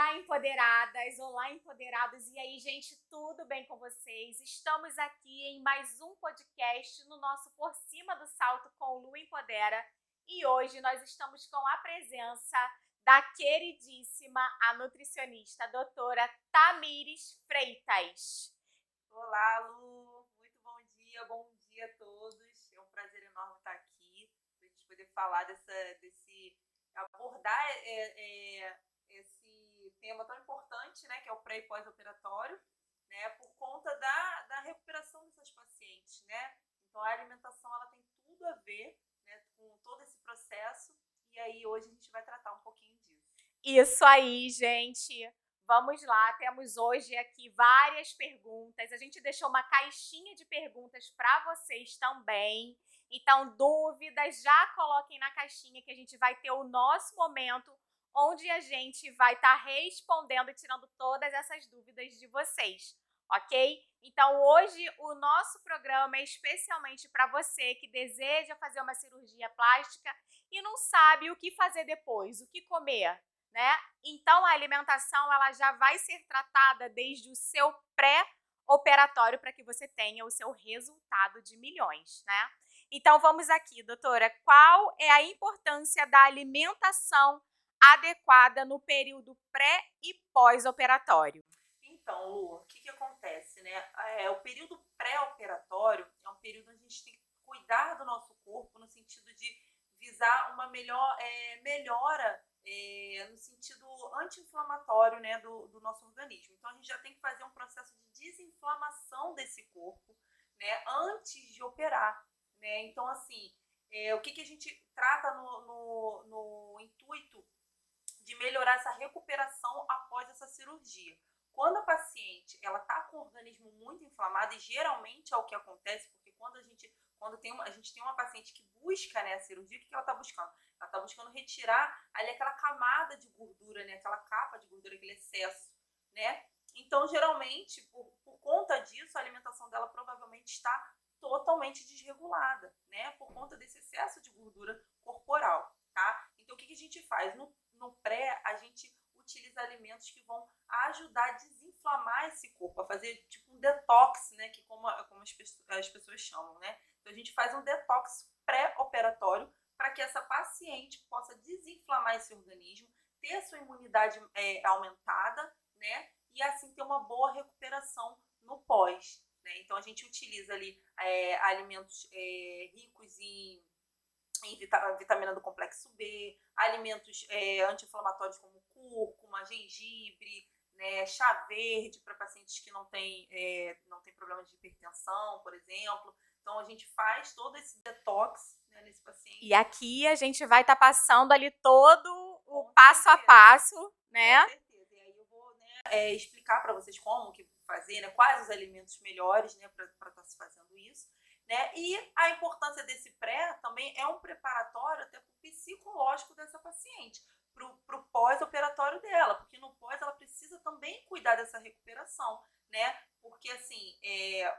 Olá, empoderadas! Olá, empoderados! E aí, gente, tudo bem com vocês? Estamos aqui em mais um podcast no nosso Por Cima do Salto com Lu Empodera. E hoje nós estamos com a presença da queridíssima, a nutricionista, a doutora Tamires Freitas. Olá, Lu. Muito bom dia a todos. É um prazer enorme estar aqui para a gente poder falar abordar esse tema tão importante, né, que é o pré e pós-operatório, né, por conta da recuperação dessas pacientes, né. Então, a alimentação ela tem tudo a ver, né, com todo esse processo. E aí hoje a gente vai tratar um pouquinho disso. Isso aí, gente! Vamos lá, temos hoje aqui várias perguntas. A gente deixou uma caixinha de perguntas para vocês também. Então, dúvidas, já coloquem na caixinha que a gente vai ter o nosso momento onde a gente vai estar respondendo e tirando todas essas dúvidas de vocês, ok? Então, hoje o nosso programa é especialmente para você que deseja fazer uma cirurgia plástica e não sabe o que fazer depois, o que comer, né? Então, a alimentação ela já vai ser tratada desde o seu pré-operatório para que você tenha o seu resultado de milhões, né? Então, vamos aqui, doutora. Qual é a importância da alimentação adequada no período pré e pós-operatório? Então, Lu, o que acontece, né? O período pré-operatório é um período onde a gente tem que cuidar do nosso corpo no sentido de visar uma melhora no sentido anti-inflamatório, né, do nosso organismo. Então, a gente já tem que fazer um processo de desinflamação desse corpo, né, antes de operar, né? Então, assim, o que a gente trata no intuito de melhorar essa recuperação após essa cirurgia? Quando a paciente ela está com o organismo muito inflamado, e geralmente é o que acontece, porque quando a gente tem uma paciente que busca, né, a cirurgia, o que ela está buscando? Ela está buscando retirar ali aquela camada de gordura, né, aquela capa de gordura, aquele excesso, né? Então, geralmente, por conta disso, a alimentação dela provavelmente está totalmente desregulada, né, por conta desse excesso de gordura corporal, tá? Então, o que a gente faz? No pré, a gente utiliza alimentos que vão ajudar a desinflamar esse corpo, a fazer tipo um detox, né, que como as pessoas chamam, né? Então a gente faz um detox pré-operatório para que essa paciente possa desinflamar esse organismo, ter a sua imunidade aumentada, né? E assim ter uma boa recuperação no pós, né? Então a gente utiliza ali alimentos ricos em vitamina do complexo B, alimentos anti-inflamatórios como cúrcuma, gengibre, né, chá verde para pacientes que não têm problema de hipertensão, por exemplo. Então, a gente faz todo esse detox, né, nesse paciente. E aqui a gente vai estar passando ali todo o Com passo a certeza. passo, né? Com certeza. E aí eu vou, né, explicar para vocês como que fazer, né, quais os alimentos melhores, né, para estar se fazendo isso. Né? E a importância desse pré também é um preparatório até para o psicológico dessa paciente, para o pós-operatório dela, porque no pós ela precisa também cuidar dessa recuperação, né? Porque assim,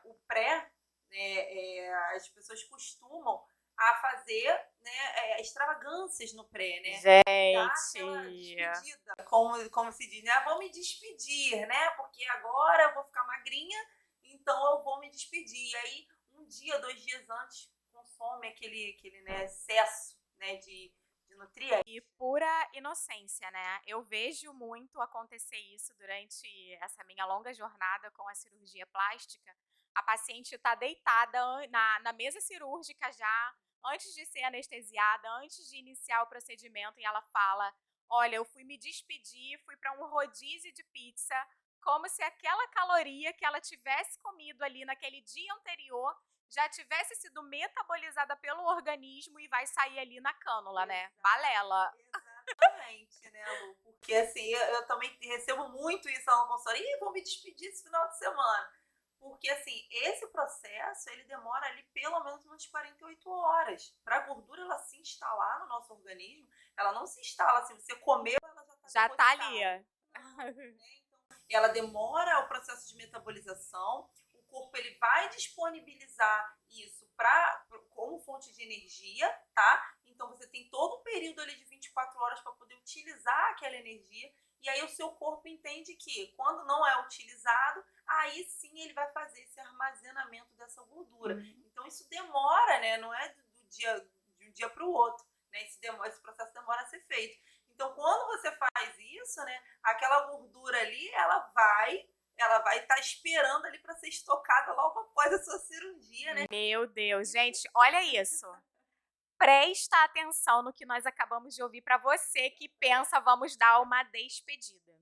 o pré, né, as pessoas costumam a fazer, né, extravagâncias no pré, né? Dar aquela Gente, despedida, como se diz, né? Ah, vou me despedir, né? Porque agora eu vou ficar magrinha, então eu vou me despedir. E aí, um dia, 2 dias antes, consome aquele né, excesso, né, de nutrientes. e pura inocência, né? Eu vejo muito acontecer isso durante essa minha longa jornada com a cirurgia plástica. A paciente está deitada na mesa cirúrgica já, antes de ser anestesiada, antes de iniciar o procedimento, e ela fala: olha, eu fui me despedir, fui para um rodízio de pizza, como se aquela caloria que ela tivesse comido ali naquele dia anterior já tivesse sido metabolizada pelo organismo e vai sair ali na cânula, né? Balela. Exatamente, né, Lu? Porque assim, eu também recebo muito isso na consultoria. Ih, vou me despedir esse final de semana. Porque assim, esse processo, ele demora ali pelo menos umas 48 horas. Para a gordura ela se instalar no nosso organismo, ela não se instala assim, você comeu, ela já está Já tá depositada. ali. Não, né? Então, ela demora o processo de metabolização, o corpo ele vai disponibilizar isso como fonte de energia, tá? Então você tem todo um período ali de 24 horas para poder utilizar aquela energia, e aí o seu corpo entende que quando não é utilizado, aí sim ele vai fazer esse armazenamento dessa gordura. Uhum. Então isso demora, né? Não é de um dia para o outro, né? Esse processo demora a ser feito. Então quando você faz isso, né? Aquela gordura ali, ela vai estar esperando ali para ser estocada logo após a sua cirurgia, né? Meu Deus, gente, olha isso. Presta atenção no que nós acabamos de ouvir para você que pensa, vamos dar uma despedida.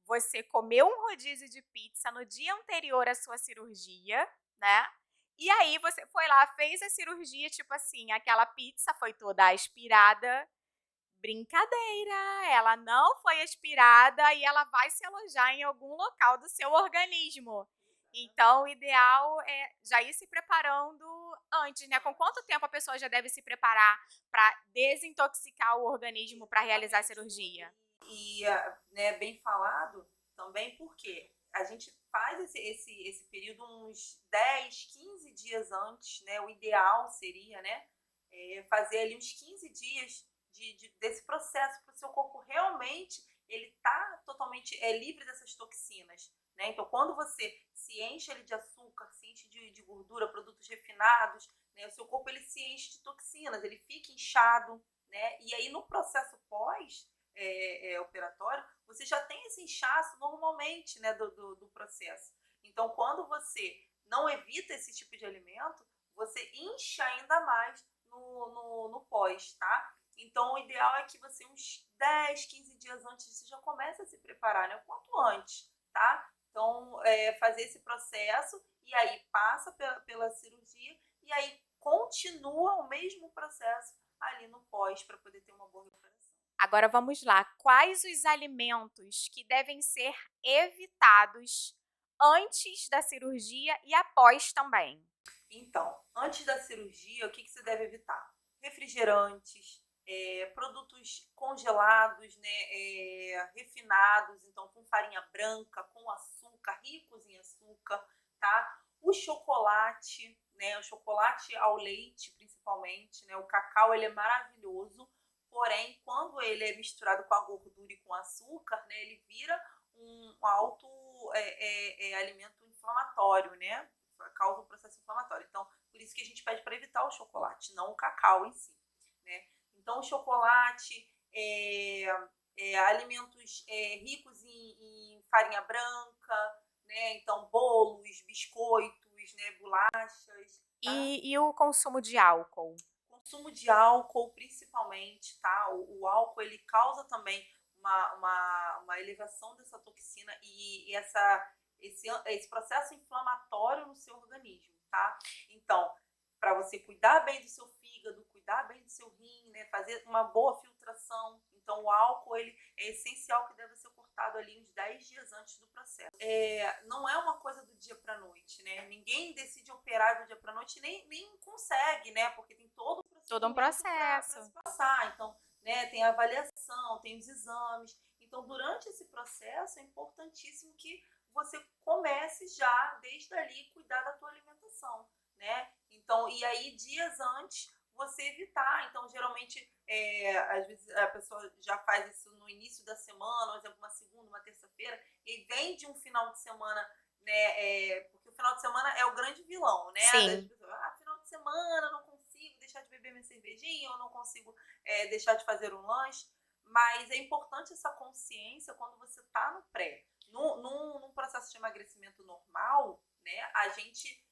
Você comeu um rodízio de pizza no dia anterior à sua cirurgia, né? E aí você foi lá, fez a cirurgia, tipo assim, aquela pizza foi toda aspirada. Brincadeira, ela não foi aspirada e ela vai se alojar em algum local do seu organismo. Então, o ideal é já ir se preparando antes, né? Com quanto tempo a pessoa já deve se preparar para desintoxicar o organismo para realizar a cirurgia? E né, bem falado também, porque a gente faz esse período uns 10, 15 dias antes, né? O ideal seria, né? Fazer ali uns 15 dias desse processo para o seu corpo realmente ele tá totalmente livre dessas toxinas, né? Então, quando você se enche ele de açúcar, se enche de gordura, produtos refinados, né? O seu corpo ele se enche de toxinas, ele fica inchado, né? E aí no processo pós operatório, você já tem esse inchaço normalmente, né, do processo. Então, quando você não evita esse tipo de alimento, você incha ainda mais no pós, tá? Então, o ideal é que você, uns 10, 15 dias antes, você já comece a se preparar, né? O quanto antes, tá? Então, fazer esse processo e aí passa pela cirurgia e aí continua o mesmo processo ali no pós para poder ter uma boa recuperação. Agora vamos lá. Quais os alimentos que devem ser evitados antes da cirurgia e após também? Então, antes da cirurgia, o que você deve evitar? Refrigerantes, produtos congelados, né, refinados, então com farinha branca, com açúcar, ricos em açúcar, tá? O chocolate, né, o chocolate ao leite, principalmente, né, o cacau, ele é maravilhoso, porém, quando ele é misturado com a gordura e com açúcar, né, ele vira um alto alimento inflamatório, né? Causa um processo inflamatório. Então, por isso que a gente pede para evitar o chocolate, não o cacau em si, né? Então, o chocolate, alimentos ricos em farinha branca, né? Então, bolos, biscoitos, né? Bolachas, tá? E o consumo de álcool? Consumo de álcool, principalmente, tá? O álcool, ele causa também uma elevação dessa toxina e esse processo inflamatório no seu organismo, tá? Então, para você cuidar bem do seu fígado, cuidar bem do seu rim, né? Fazer uma boa filtração. Então, o álcool, ele é essencial que deve ser cortado ali uns 10 dias antes do processo. Não é uma coisa do dia para noite, né? Ninguém decide operar do dia para noite, nem consegue, né? Porque tem todo um Todo um procedimento para processo. se passar. Então, né, tem a avaliação, tem os exames. Então, durante esse processo, é importantíssimo que você comece já, desde ali, cuidar da tua alimentação, né? Então, e aí, dias antes, você evitar. Então, geralmente, às vezes a pessoa já faz isso no início da semana, por exemplo, uma segunda, uma terça-feira, e vem de um final de semana, né? Porque o final de semana é o grande vilão, né? Das Sim. pessoas, final de semana, não consigo deixar de beber minha cervejinha, eu não consigo deixar de fazer um lanche. Mas é importante essa consciência quando você está no pré. Num processo de emagrecimento normal, né, a gente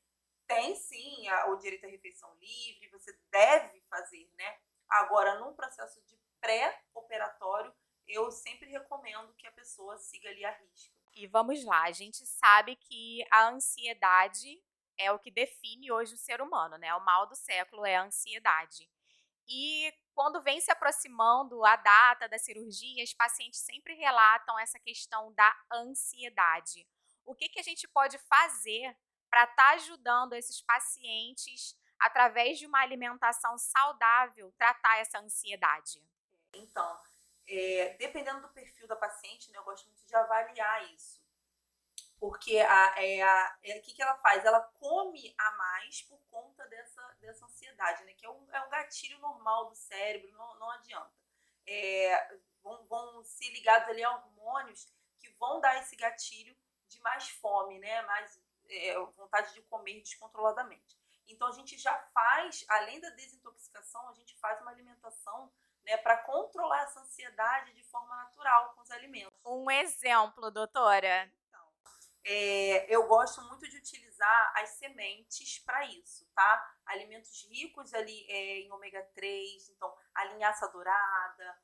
tem sim o direito à refeição livre, você deve fazer, né? Agora, num processo de pré-operatório, eu sempre recomendo que a pessoa siga ali a risca. E vamos lá, a gente sabe que a ansiedade é o que define hoje o ser humano, né? O mal do século é a ansiedade. E quando vem se aproximando a data da cirurgia, os pacientes sempre relatam essa questão da ansiedade. O que a gente pode fazer para estar ajudando esses pacientes, através de uma alimentação saudável, tratar essa ansiedade? Então, dependendo do perfil da paciente, né, eu gosto muito de avaliar isso. Porque o que ela faz? Ela come a mais por conta dessa ansiedade, né? Que é um gatilho normal do cérebro, não adianta. vão ser ligados ali a hormônios que vão dar esse gatilho de mais fome, né? Mais vontade de comer descontroladamente. Então a gente já faz, além da desintoxicação, a gente faz uma alimentação, né, para controlar essa ansiedade de forma natural com os alimentos. Um exemplo, doutora. Então, eu gosto muito de utilizar as sementes para isso, tá? Alimentos ricos ali em ômega 3, então a linhaça dourada,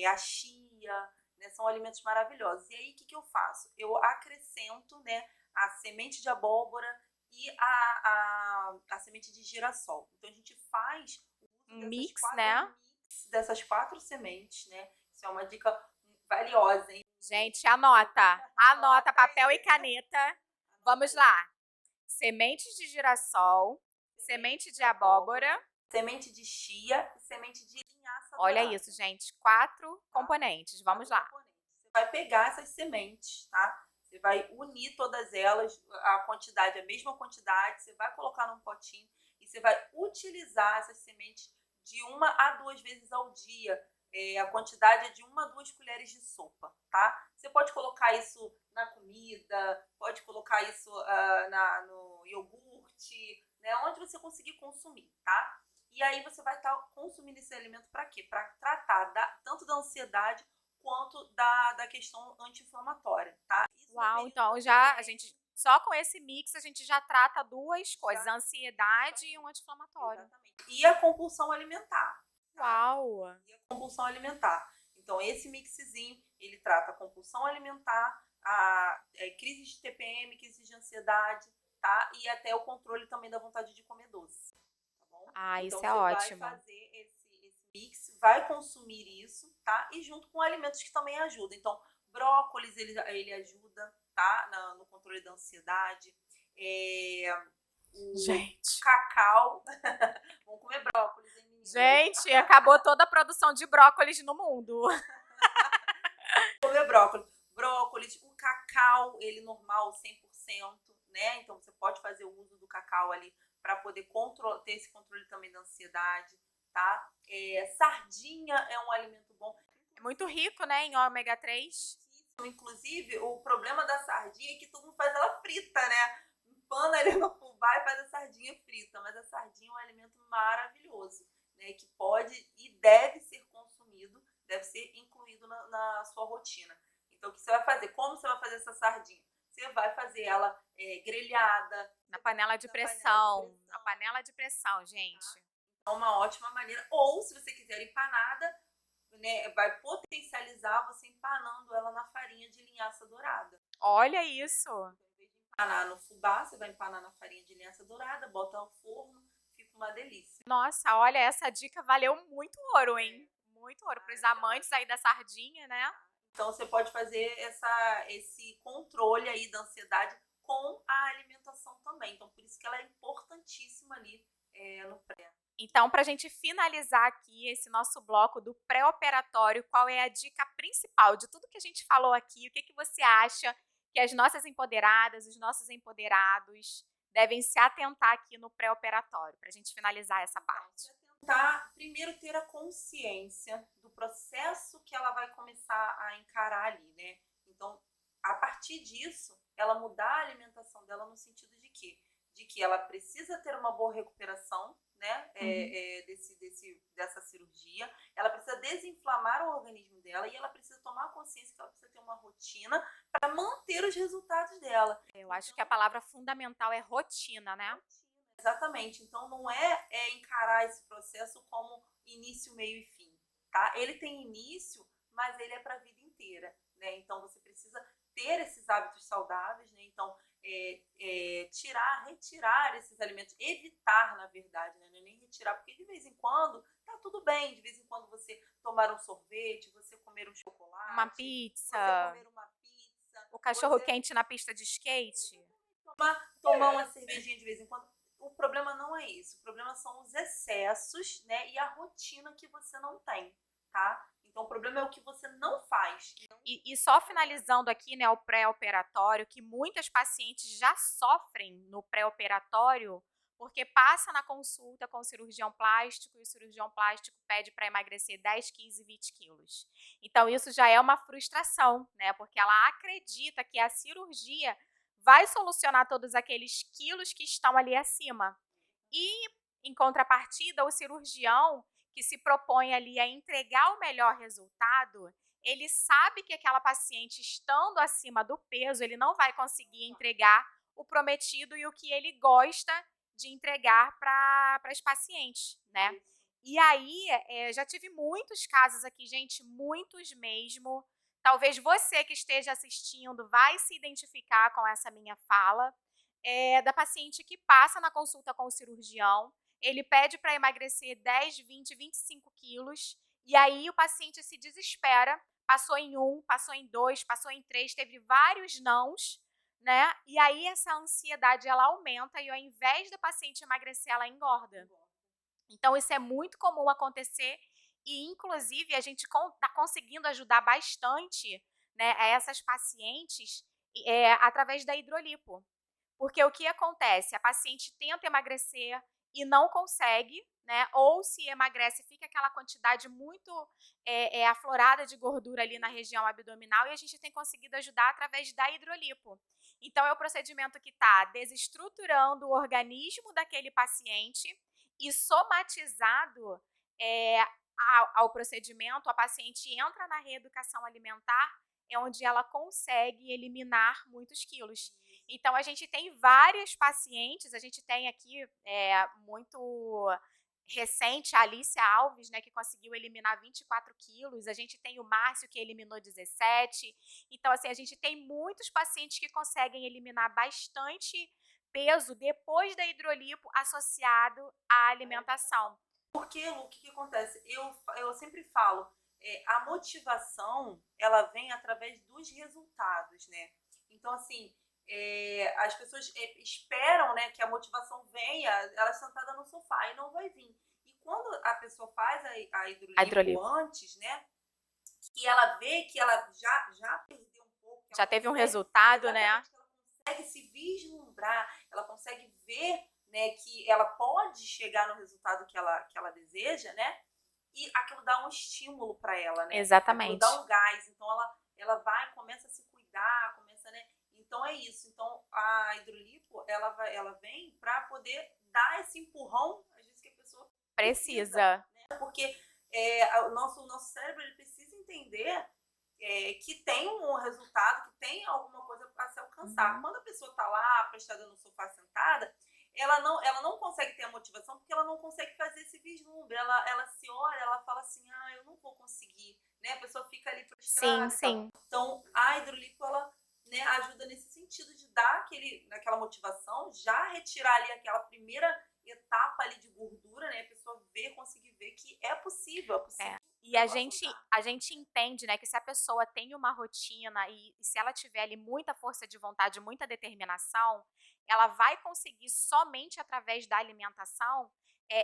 a chia, né, são alimentos maravilhosos. E aí, o que eu faço? Eu acrescento, né, a semente de abóbora e a semente de girassol. Então, a gente faz o uso Mix, né? dessas 4 sementes, né? Isso é uma dica valiosa, hein? Gente, anota. Anota, papel aí. e caneta. Vamos lá. Sementes de girassol, semente de abóbora. Semente de chia e semente de linhaça Olha dourada. isso, gente. 4 componentes. Vamos lá. Você vai pegar essas sementes, tá? Você vai unir todas elas, a quantidade, a mesma quantidade, você vai colocar num potinho e você vai utilizar essas sementes de 1 a 2 vezes ao dia. A quantidade é de 1 a 2 colheres de sopa, tá? Você pode colocar isso na comida, pode colocar isso no iogurte, né? Onde você conseguir consumir, tá? E aí você vai estar consumindo esse alimento para quê? Para tratar tanto da ansiedade quanto da questão anti-inflamatória, tá? Isso Uau, então já a gente só com esse mix a gente já trata 2 coisas, a ansiedade e um anti-inflamatório. Exatamente. E a compulsão alimentar. Tá? Uau! E a compulsão alimentar. Então, esse mixzinho, ele trata a compulsão alimentar, a crise de TPM, crise de ansiedade, tá? E até o controle também da vontade de comer doce. Tá bom? Ah, Então, isso é você ótimo. vai fazer esse mix, vai consumir isso, tá? E junto com alimentos que também ajudam. Então, brócolis, ele ajuda, tá? No controle da ansiedade. Gente. Cacau. Vamos comer brócolis, hein, meninas? Gente, acabou toda a produção de brócolis no mundo. Comer brócolis. Brócolis, o cacau, ele normal, 100%, né? Então você pode fazer o uso do cacau ali para poder ter esse controle também da ansiedade, tá? Sardinha é um alimento bom. É muito rico, né, em ômega 3. Inclusive, o problema da sardinha é que todo mundo faz ela frita, né? Empana ali no fubá e faz a sardinha frita. Mas a sardinha é um alimento maravilhoso, né? Que pode e deve ser consumido, deve ser incluído na sua rotina. Então, o que você vai fazer? Como você vai fazer essa sardinha? Você vai fazer ela grelhada. Na panela de pressão. Na panela de pressão, gente. É uma ótima maneira. Ou, se você quiser empanada, né, vai potencializar você empanando ela na farinha de linhaça dourada. Olha isso! Em vez de empanar no fubá, você vai empanar na farinha de linhaça dourada, bota ao forno, fica uma delícia. Nossa, olha, essa dica valeu muito ouro, hein? Muito ouro para os amantes aí da sardinha, né? Então você pode fazer esse controle aí da ansiedade com a alimentação também. Então por isso que ela é importantíssima ali no pré. Então, para a gente finalizar aqui esse nosso bloco do pré-operatório, qual é a dica principal de tudo que a gente falou aqui? O que você acha que as nossas empoderadas, os nossos empoderados devem se atentar aqui no pré-operatório, para a gente finalizar essa parte? Tentar primeiro ter a consciência do processo que ela vai começar a encarar ali, né? Então, a partir disso, ela mudar a alimentação dela no sentido de quê? De que ela precisa ter uma boa recuperação, né, dessa cirurgia, ela precisa desinflamar o organismo dela e ela precisa tomar consciência que ela precisa ter uma rotina para manter os resultados dela. Eu acho que a palavra fundamental é rotina, né? Exatamente. Então não é encarar esse processo como início, meio e fim, tá? Ele tem início, mas ele é para a vida inteira, né? Então você precisa ter esses hábitos saudáveis, né? Então retirar esses alimentos, evitar, na verdade, né? Não é nem retirar, porque de vez em quando tá tudo bem, de vez em quando você tomar um sorvete, você comer um chocolate, Uma pizza, você comer uma pizza, o cachorro quente na pista de skate. Tomar uma cervejinha de vez em quando. O problema não é isso, o problema são os excessos, né, e a rotina que você não tem, tá? Então o problema é o que você não faz. E só finalizando aqui, né, o pré-operatório, que muitas pacientes já sofrem no pré-operatório porque passa na consulta com o cirurgião plástico e o cirurgião plástico pede para emagrecer 10, 15, 20 quilos. Então, isso já é uma frustração, né? Porque ela acredita que a cirurgia vai solucionar todos aqueles quilos que estão ali acima. E, em contrapartida, o cirurgião que se propõe ali a entregar o melhor resultado, ele sabe que aquela paciente estando acima do peso, ele não vai conseguir entregar o prometido e o que ele gosta de entregar para as pacientes, né? E aí, já tive muitos casos aqui, gente, muitos mesmo. Talvez você que esteja assistindo vai se identificar com essa minha fala, da paciente que passa na consulta com o cirurgião, ele pede para emagrecer 10, 20, 25 quilos, e aí o paciente se desespera, passou em 1, passou em 2, passou em 3, teve vários nãos, né? E aí essa ansiedade ela aumenta e ao invés da paciente emagrecer, ela engorda. Então isso é muito comum acontecer e inclusive a gente está conseguindo ajudar bastante, né, a essas pacientes através da hidrolipo. Porque o que acontece? A paciente tenta emagrecer e não consegue, né? Ou se emagrece, fica aquela quantidade muito aflorada de gordura ali na região abdominal e a gente tem conseguido ajudar através da hidrolipo. Então, é o procedimento que está desestruturando o organismo daquele paciente e somatizado ao procedimento, a paciente entra na reeducação alimentar, é onde ela consegue eliminar muitos quilos. Então, a gente tem várias pacientes, a gente tem aqui muito recente a Alicia Alves, né, que conseguiu eliminar 24 quilos, a gente tem o Márcio que eliminou 17, então assim, a gente tem muitos pacientes que conseguem eliminar bastante peso depois da hidrolipo associado à alimentação. Porque, Lu, o que acontece? Eu sempre falo, a motivação, ela vem através dos resultados, né? Então, assim, as pessoas esperam, né, que a motivação venha, ela sentada no sofá e não vai vir. E quando a pessoa faz a hidrolipo antes, né, que ela vê que ela já perdeu um pouco, já teve um resultado, né? Ela consegue se vislumbrar, ela consegue ver, né, que ela pode chegar no resultado que ela deseja, né? E aquilo dá um estímulo para ela, né? Exatamente. Aquilo dá um gás. Então ela vai, começa a se cuidar, começa, né? Então é isso. Então a hidrolipo, ela vem para poder dar esse empurrão, às vezes que a pessoa precisa, né? Porque o nosso cérebro ele precisa entender que tem um resultado, que tem alguma coisa para se alcançar. Quando a pessoa está lá, prestada no sofá sentada, ela não consegue ter a motivação porque ela não consegue fazer esse vislumbre. Ela se olha, ela fala assim, eu não vou conseguir. Né? A pessoa fica ali prostrada. Sim. Então, a hidrolipo, ela, né, ajuda nesse sentido de dar aquela motivação, já retirar ali aquela primeira etapa ali de gordura, né? A pessoa conseguir ver que é possível. E a gente entende, né, que se a pessoa tem uma rotina e se ela tiver ali muita força de vontade, muita determinação, ela vai conseguir somente através da alimentação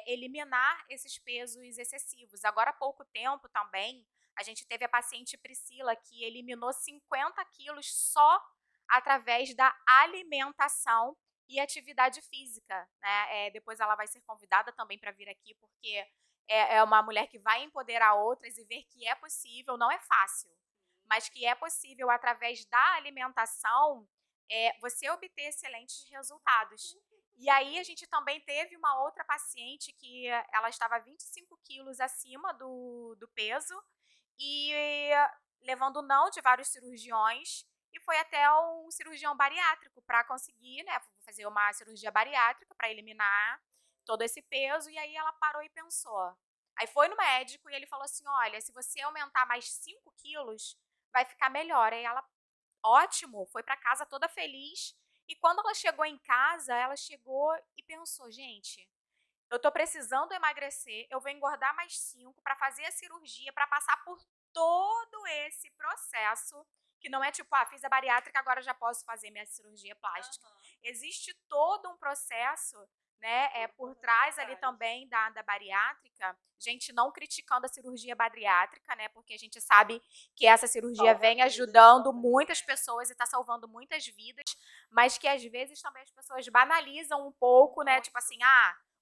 eliminar esses pesos excessivos. Agora há pouco tempo também, a gente teve a paciente Priscila que eliminou 50 quilos só através da alimentação e atividade física, né? Depois ela vai ser convidada também para vir aqui, porque é uma mulher que vai empoderar outras e ver que é possível, não é fácil, mas que é possível, através da alimentação, você obter excelentes resultados. E aí a gente também teve uma outra paciente que ela estava 25 quilos acima do peso e levando não de vários cirurgiões e foi até um cirurgião bariátrico para conseguir, né, fazer uma cirurgia bariátrica para eliminar todo esse peso, e aí ela parou e pensou. Aí foi no médico e ele falou assim, olha, se você aumentar mais 5 quilos, vai ficar melhor. Aí ela, ótimo, foi para casa toda feliz. E quando ela chegou em casa, ela chegou e pensou, gente, eu tô precisando emagrecer, eu vou engordar mais 5 para fazer a cirurgia, para passar por todo esse processo, que não é tipo, fiz a bariátrica, agora já posso fazer minha cirurgia plástica. Existe todo um processo, né, por trás ali também da bariátrica, gente não criticando a cirurgia bariátrica, né, porque a gente sabe que essa cirurgia vem ajudando muitas pessoas e está salvando muitas vidas, mas que às vezes também as pessoas banalizam um pouco, né, tipo assim,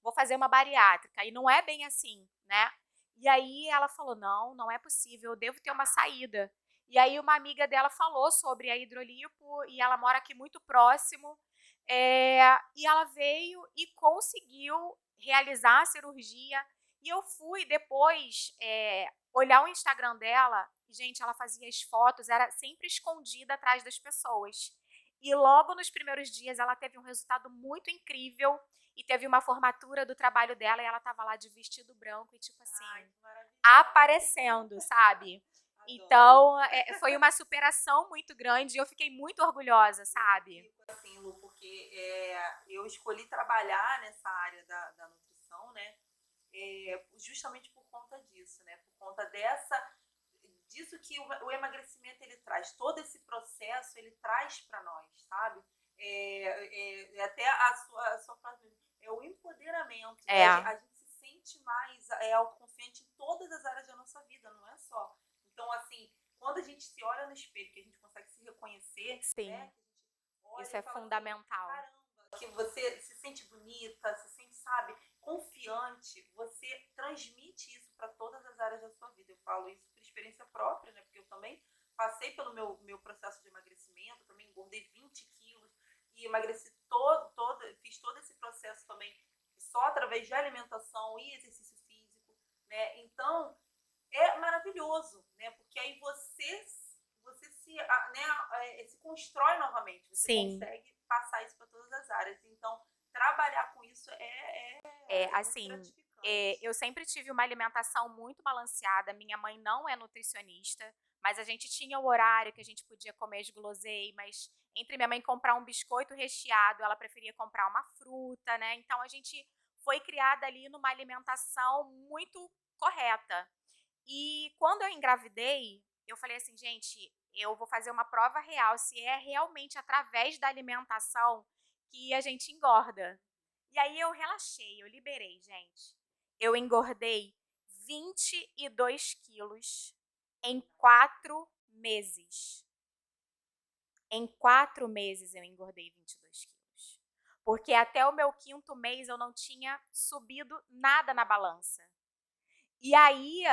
vou fazer uma bariátrica, e não é bem assim, né. E aí ela falou, não é possível, eu devo ter uma saída. E aí uma amiga dela falou sobre a hidrolipo, e ela mora aqui muito próximo, e ela veio e conseguiu realizar a cirurgia. E eu fui depois olhar o Instagram dela. E, gente, ela fazia as fotos, era sempre escondida atrás das pessoas. E logo nos primeiros dias ela teve um resultado muito incrível. E teve uma formatura do trabalho dela e ela estava lá de vestido branco e tipo assim, aparecendo, sabe? Então, foi uma superação muito grande e eu fiquei muito orgulhosa, sabe? Assim, Lu, porque eu escolhi trabalhar nessa área da nutrição, né? Justamente por conta disso, né? Por conta disso que o emagrecimento ele traz, todo esse processo ele traz para nós, sabe? Até a sua frase é o empoderamento, né? A gente se sente mais autoconfiante em todas as áreas da nossa vida, não é só. Então, assim, quando a gente se olha no espelho, que a gente consegue se reconhecer, sim, né? Olha, isso é fundamental. assim, caramba, que você se sente bonita, se sente, sabe, confiante, você transmite isso para todas as áreas da sua vida. Eu falo isso por experiência própria, né? Porque eu também passei pelo meu processo de emagrecimento, também engordei 20 quilos e emagreci fiz todo esse processo também só através de alimentação e exercício físico, né? Então, é maravilhoso, né? Porque aí você se constrói novamente, você consegue passar isso para todas as áreas. Então, trabalhar com isso assim, muito gratificante. Eu sempre tive uma alimentação muito balanceada. Minha mãe não é nutricionista, mas a gente tinha o horário que a gente podia comer as guloseimas. Entre minha mãe comprar um biscoito recheado, ela preferia comprar uma fruta, né? Então a gente foi criada ali numa alimentação muito correta. E quando eu engravidei, eu falei assim, gente, eu vou fazer uma prova real se é realmente através da alimentação que a gente engorda. E aí eu relaxei, eu liberei, gente. Eu engordei 22 quilos em 4 meses. Em 4 meses eu engordei 22 quilos. Porque até o meu 5º mês eu não tinha subido nada na balança. E aí,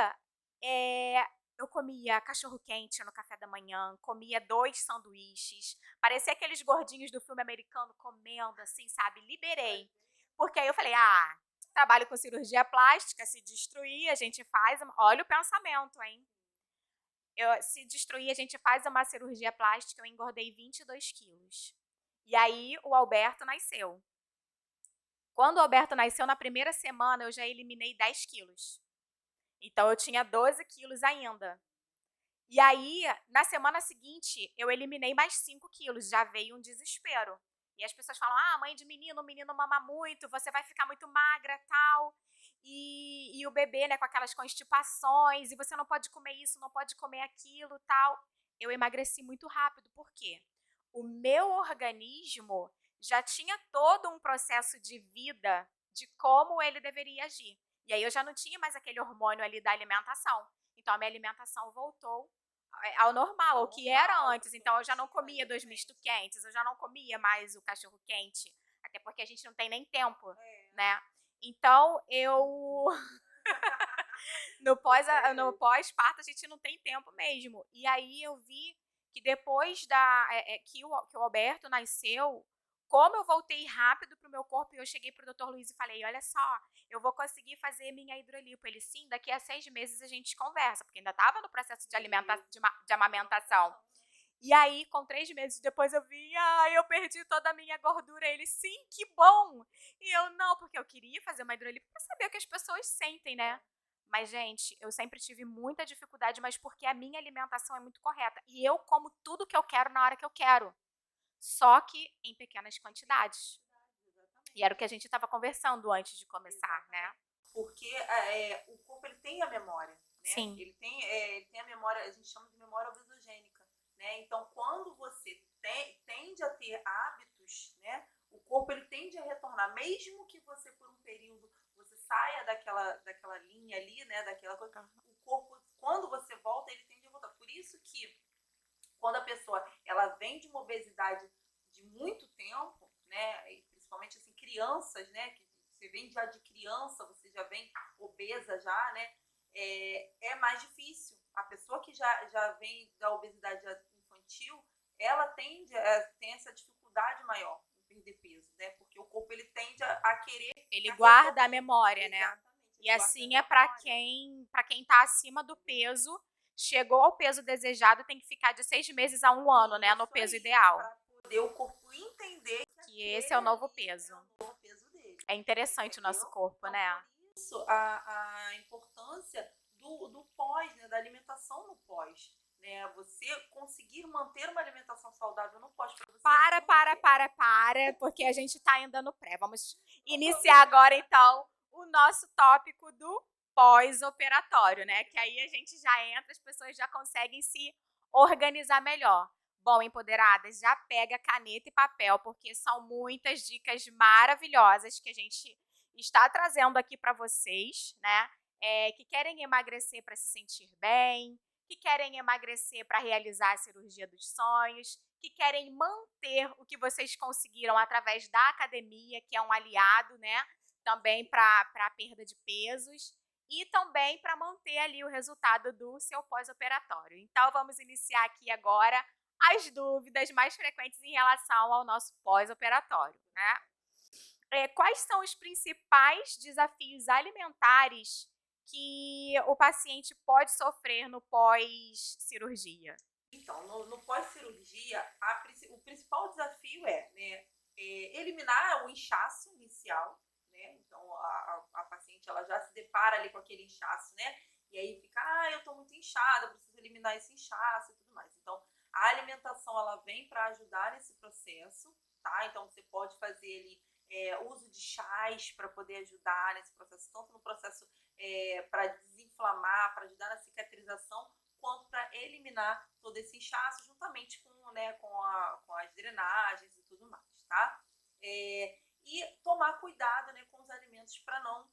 eu comia cachorro-quente no café da manhã, comia 2 sanduíches, parecia aqueles gordinhos do filme americano comendo, assim, sabe, liberei. Porque aí eu falei: trabalho com cirurgia plástica, se destruir, a gente faz olha o pensamento, hein. Se destruir, a gente faz uma cirurgia plástica, eu engordei 22 quilos. E aí o Alberto nasceu. Quando o Alberto nasceu, na primeira semana, eu já eliminei 10 quilos. Então eu tinha 12 quilos ainda. E aí, na semana seguinte, eu eliminei mais 5 quilos. Já veio um desespero. E as pessoas falam, mãe de menino, o menino mama muito, você vai ficar muito magra, tal. E o bebê, né, com aquelas constipações, e você não pode comer isso, não pode comer aquilo, tal. Eu emagreci muito rápido. Por quê? O meu organismo já tinha todo um processo de vida de como ele deveria agir. E aí eu já não tinha mais aquele hormônio ali da alimentação. Então a minha alimentação voltou ao normal, ao que era antes. Então eu já não comia 2 misto quentes, eu já não comia mais o cachorro quente, até porque a gente não tem nem tempo, né? Então eu no pós-parto a gente não tem tempo mesmo. E aí eu vi que depois que o Alberto nasceu, como eu voltei rápido pro meu corpo, e eu cheguei pro Dr. Luiz e falei, olha só, eu vou conseguir fazer minha hidrolipo. Ele, sim, daqui a 6 meses a gente conversa, porque ainda estava no processo de amamentação. E aí, com 3 meses depois, eu vi, eu perdi toda a minha gordura. Ele, sim, que bom! E eu, não, porque eu queria fazer uma hidrolipo pra saber o que as pessoas sentem, né? Mas, gente, eu sempre tive muita dificuldade, mas porque a minha alimentação é muito correta. E eu como tudo que eu quero na hora que eu quero. Só que em pequenas quantidades. E era o que a gente estava conversando antes de começar, né? Porque o corpo ele tem a memória, né? Sim. Ele tem a memória, a gente chama de memória obesogênica, né? Então, quando você tende a ter hábitos, né? O corpo ele tende a retornar, mesmo que você por um período você saia daquela linha ali, né, daquela coisa, o corpo, quando você volta, ele tende a voltar. Por isso que quando a pessoa ela vem de uma obesidade de muito tempo, né, e principalmente assim crianças, né, que você vem já de criança, você já vem obesa já, né, é mais difícil. A pessoa que já vem da obesidade infantil, ela tende a ter essa dificuldade maior em perder peso, né, porque o corpo ele tende a querer Ele a guarda a retornar. memória, né? Exatamente, E ele guarda a assim é para memória. quem tá acima do peso, chegou ao peso desejado, tem que ficar de 6 meses a 1 ano, né? No Isso peso aí, ideal. para poder o corpo entender que Que esse é o aquele novo ali peso. é o novo peso dele. É interessante o nosso Entendeu? corpo, Então, né? por isso, a importância do pós, né, da alimentação no pós. Né? Você conseguir manter uma alimentação saudável no pós. Para você Para, porque a gente tá ainda no pré. Vamos iniciar agora, então, o nosso tópico do pós-operatório, né? Que aí a gente já entra, as pessoas já conseguem se organizar melhor. Bom, empoderadas, já pega caneta e papel, porque são muitas dicas maravilhosas que a gente está trazendo aqui para vocês, né? Que querem emagrecer para se sentir bem, que querem emagrecer para realizar a cirurgia dos sonhos, que querem manter o que vocês conseguiram através da academia, que é um aliado, né? Também para a perda de pesos e também para manter ali o resultado do seu pós-operatório. Então, vamos iniciar aqui agora as dúvidas mais frequentes em relação ao nosso pós-operatório, né? Quais são os principais desafios alimentares que o paciente pode sofrer no pós-cirurgia? Então, no pós-cirurgia, o principal desafio né, eliminar o inchaço inicial. Né? Então, a paciente ela já se depara ali com aquele inchaço, né? E aí fica, eu estou muito inchada, preciso eliminar esse inchaço e tudo mais. Então, a alimentação ela vem para ajudar nesse processo, tá? Então, você pode fazer ali uso de chás para poder ajudar nesse processo, tanto no processo para desinflamar, para ajudar na cicatrização, quanto para eliminar todo esse inchaço, juntamente com as drenagens e tudo mais, tá? E tomar cuidado, né, com os alimentos para não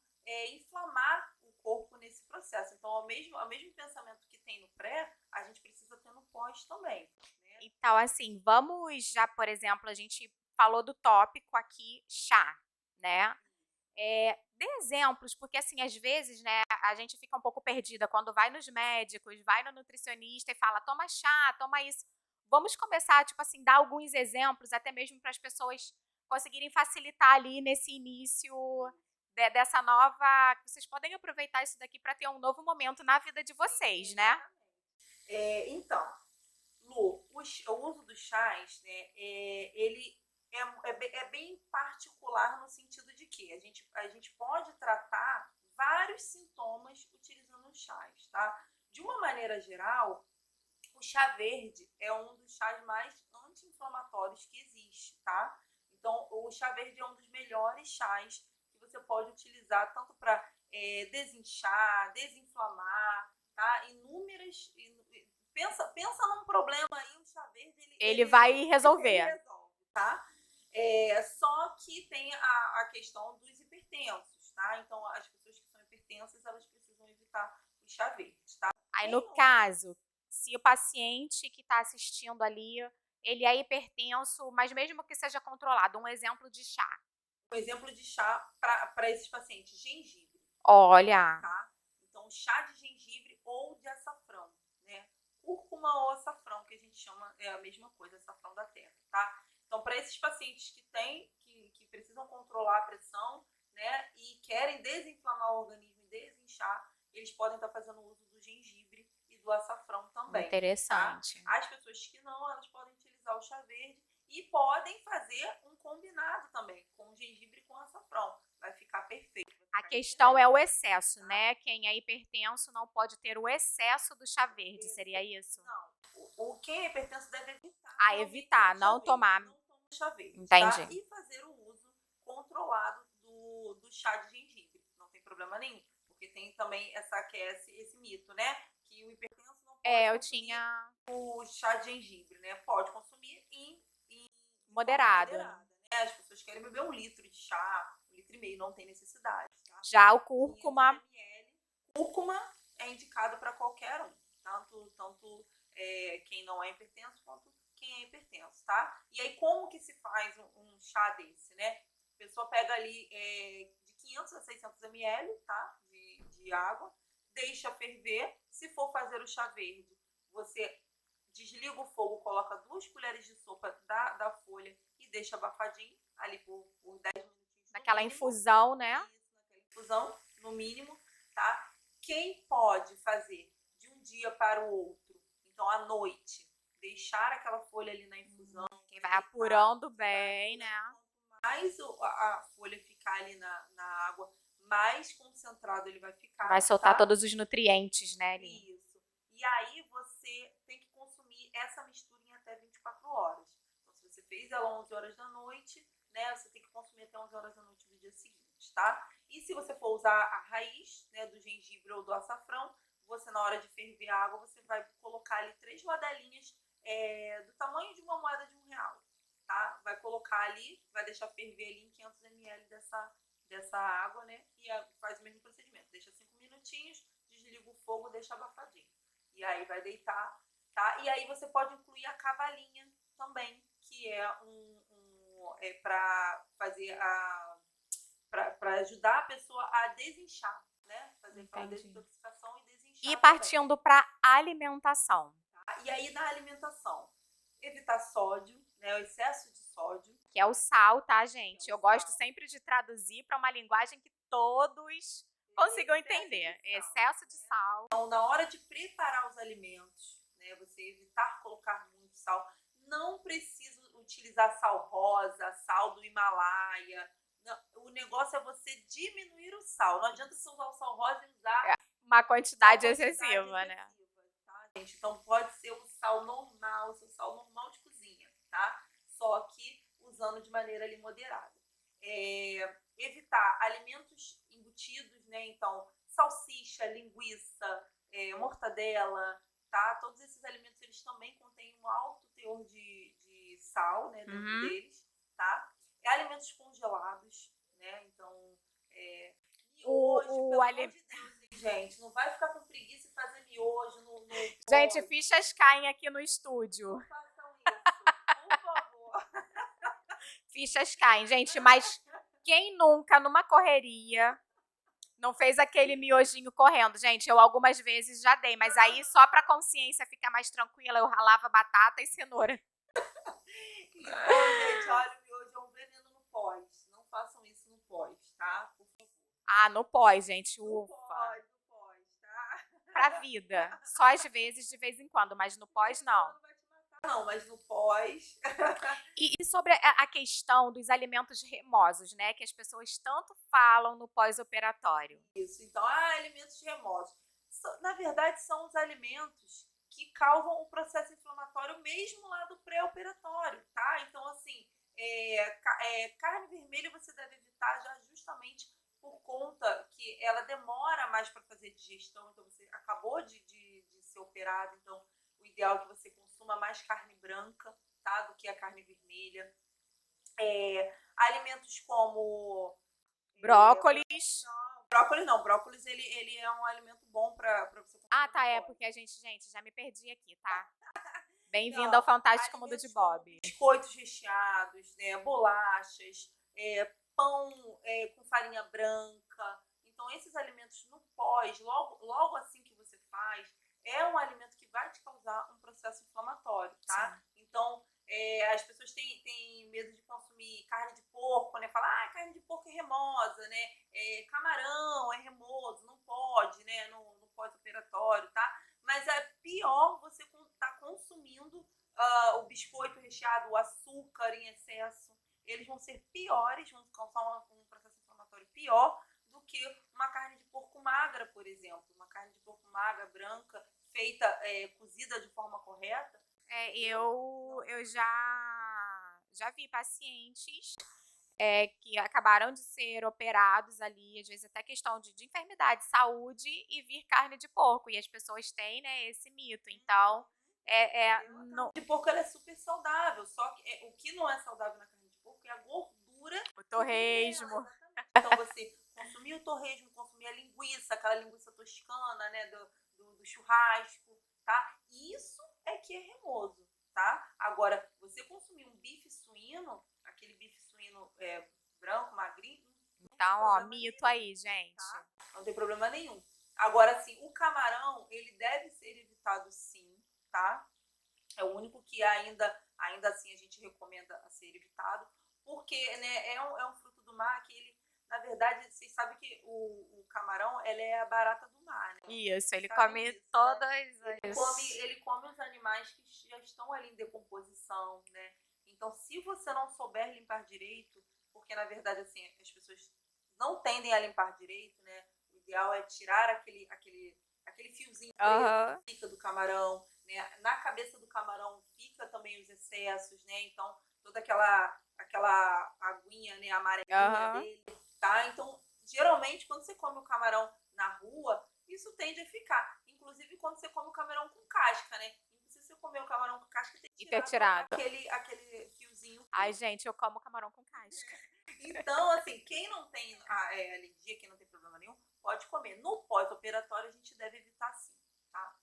inflamar o corpo nesse processo. Então, o mesmo pensamento que tem no pré, a gente precisa ter no pós também. Né? Então, assim, vamos já, por exemplo, a gente falou do tópico aqui, chá, né? Dê exemplos, porque assim, às vezes, né, a gente fica um pouco perdida quando vai nos médicos, vai no nutricionista e fala, toma chá, toma isso. Vamos começar, tipo assim, dar alguns exemplos, até mesmo para as pessoas conseguirem facilitar ali nesse início dessa nova. Vocês podem aproveitar isso daqui para ter um novo momento na vida de vocês, né? Então, Lu, o uso dos chás, né, ele é bem particular no sentido de que a gente pode tratar vários sintomas utilizando os chás, tá? De uma maneira geral, o chá verde é um dos chás mais anti-inflamatórios que existe, tá? Então, o chá verde é um dos melhores chás que você pode utilizar tanto para desinchar, desinflamar, tá? Pensa num problema aí, o chá verde Ele vai resolver. Ele resolve, tá? Só que tem a questão dos hipertensos, tá? Então, as pessoas que são hipertensas, elas precisam evitar o chá verde, tá? Aí, no caso, se o paciente que está assistindo ali, ele é hipertenso, mas mesmo que seja controlado, um exemplo de chá. Um exemplo de chá para esses pacientes, gengibre. Olha! Tá? Então, chá de gengibre ou de açafrão, né? Cúrcuma ou açafrão, que a gente chama, é a mesma coisa, açafrão da terra, tá? Então, para esses pacientes que precisam controlar a pressão, né, e querem desinflamar o organismo e desinchar, eles podem estar fazendo uso do gengibre e do açafrão também. Interessante. Tá? As pessoas que não, elas podem utilizar o chá verde e podem fazer um combinado também, com gengibre e com açafrão. Vai ficar perfeito. A questão é o excesso, né? Quem é hipertenso não pode ter o excesso do chá verde, seria isso? Não. Quem é hipertenso deve evitar. Evitar, não tomar. Não toma chá verde. Entendi. Tá? E fazer o uso controlado do chá de gengibre. Não tem problema nenhum. Porque tem também esse mito, né? Que o hipertenso não pode consumir o chá de gengibre, né? Pode consumir em moderado. Né? As pessoas querem beber 1 litro de chá, 1,5 litro, não tem necessidade, tá? Já o 500 cúrcuma, ml. Cúrcuma é indicado para qualquer um, tanto quem não é hipertenso quanto quem é hipertenso, tá? E aí como que se faz um chá desse, né? A pessoa pega ali de 500 a 600 ml, tá? De água, deixa ferver. Se for fazer o chá verde, você desliga o fogo, coloca 2 colheres de sopa da folha e deixa abafadinho ali por 10 minutinhos no naquela mínimo. infusão, né? Isso, naquela infusão, no mínimo, tá? Quem pode fazer de um dia para o outro, então à noite, deixar aquela folha ali na infusão. Quem vai apurando bem, né? Quanto mais a folha ficar ali na água, mais concentrado ele vai ficar. Vai soltar tá? todos os nutrientes, né, ali. Isso. E aí você tem que consumir essa mistura em até 24 horas. Então, se você fez ela 11 horas da noite, né, você tem que consumir até 11 horas da noite do dia seguinte, tá? E se você for usar a raiz, né, do gengibre ou do açafrão, você, na hora de ferver a água, você vai colocar ali 3 rodelinhas do tamanho de uma moeda de R$1, tá? Vai colocar ali, vai deixar ferver ali em 500 ml dessa água, né? E faz o mesmo procedimento. Deixa 5 minutinhos, desliga o fogo, deixa abafadinho. E aí vai deitar, tá? E aí você pode incluir a cavalinha também, que é para fazer para ajudar a pessoa a desinchar, né? Fazer aquela desintoxicação e desinchar. E partindo para alimentação. Tá? E aí na alimentação, evitar sódio, né? O excesso de sódio. Que é o sal, tá, gente? Eu gosto sempre de traduzir para uma linguagem que todos consigam entender. Excesso de sal. Então, na hora de preparar os alimentos, né, você evitar colocar muito sal. Não precisa utilizar sal rosa, sal do Himalaia. Não, o negócio é você diminuir o sal. Não adianta você usar o sal rosa e usar uma quantidade excessiva, né? Tá, gente? Então, pode ser o sal normal, o seu sal normal de cozinha, tá? Só que usando de maneira ali moderada. Evitar alimentos embutidos, né? Então, salsicha, linguiça, mortadela, tá? Todos esses alimentos, eles também contêm um alto teor de sal, né? Dentro deles, tá? Alimentos congelados, né? Então, miojo, pelo amor de Deus, gente, não vai ficar com preguiça e fazer miojo no Gente, fichas caem aqui no estúdio. Não façam isso, por favor. Fichas caem, gente, mas quem nunca, numa correria, não fez aquele miojinho correndo? Gente, eu algumas vezes já dei, mas aí só pra consciência ficar mais tranquila, eu ralava batata e cenoura. Então, gente, olha, o miojo é um veneno no pós. Não façam isso no pós, tá? Por favor. Ah, no pós, gente, ufa. No pós, tá? Pra vida. Só às vezes, de vez em quando, mas no pós, não. Não vai te matar, não, mas no pós... E sobre a questão dos alimentos remosos, né? Que as pessoas tanto falam no pós-operatório. Isso, então, alimentos remosos. Na verdade, são os alimentos que causam o processo inflamatório mesmo lá do pré-operatório, tá? Então, assim, carne vermelha você deve evitar já justamente por conta que ela demora mais para fazer digestão, então você acabou de ser operado, então o ideal é que você consuma mais carne branca, tá? Do que a carne vermelha. Alimentos como... Brócolis. Brócolis ele é um alimento bom para você consumir. Ah, tá, porque gente, já me perdi aqui, tá? Bem-vindo ao Fantástico Mundo de Bob. Biscoitos recheados, né, bolachas, pão com farinha branca. Então, esses alimentos no pós, logo assim que você faz, é um alimento que vai te causar um processo inflamatório, tá? Sim. Então, as pessoas têm medo de consumir carne de porco, né? Falar, carne de porco é remosa, né? Camarão é remoso, não pode, né? No pós-operatório, tá? Mas é pior você estar consumindo o biscoito recheado, o açúcar em excesso. Eles vão ser piores, vão causar um processo inflamatório pior do que uma carne de porco magra, por exemplo. Uma carne de porco magra, branca, feita, cozida de forma correta. Eu já vi pacientes que acabaram de ser operados ali, às vezes até questão de enfermidade, saúde, e vir carne de porco. E as pessoas têm, né, esse mito. Então, a carne de porco ela é super saudável, só que o que não é saudável na carne de porco é a gordura. torresmo. Exatamente. Então você consumir o torresmo, consumir a linguiça, aquela linguiça toscana, né, do churrasco, tá? Isso é que é remoso, tá? Agora, você consumir um bife suíno, aquele bife suíno branco, magrinho, não tem Então, ó, problema mito nenhum, aí, gente. tá? Não tem problema nenhum. Agora, assim, o camarão, ele deve ser evitado sim, tá? É o único que ainda assim a gente recomenda a ser evitado, porque, né, é um fruto do mar que ele, na verdade, vocês sabem que o camarão, ela é a barata do mar, né? Isso, ele Sabem come disso, né? todas Ele come os animais que já estão ali em decomposição, né? Então, se você não souber limpar direito, porque na verdade, assim, as pessoas não tendem a limpar direito, né? O ideal é tirar aquele fiozinho preto que fica do camarão, né? Na cabeça do camarão fica também os excessos, né? Então, toda aquela aguinha, né, amarelinha dele, tá? Então, geralmente, quando você come o camarão na rua, isso tende a ficar. Inclusive, quando você come o camarão com casca, né? Se você comer o camarão com casca, tem que tirar aquele fiozinho. Ai, gente, eu como camarão com casca. Então, assim, quem não tem alergia, quem não tem problema nenhum, pode comer. No pós-operatório, a gente deve evitar sim, tá?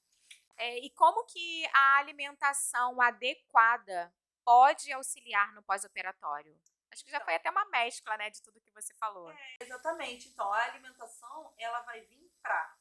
E como que a alimentação adequada pode auxiliar no pós-operatório? Acho que já foi até uma mescla, né, de tudo que você falou. Exatamente. Então, a alimentação, ela vai vir para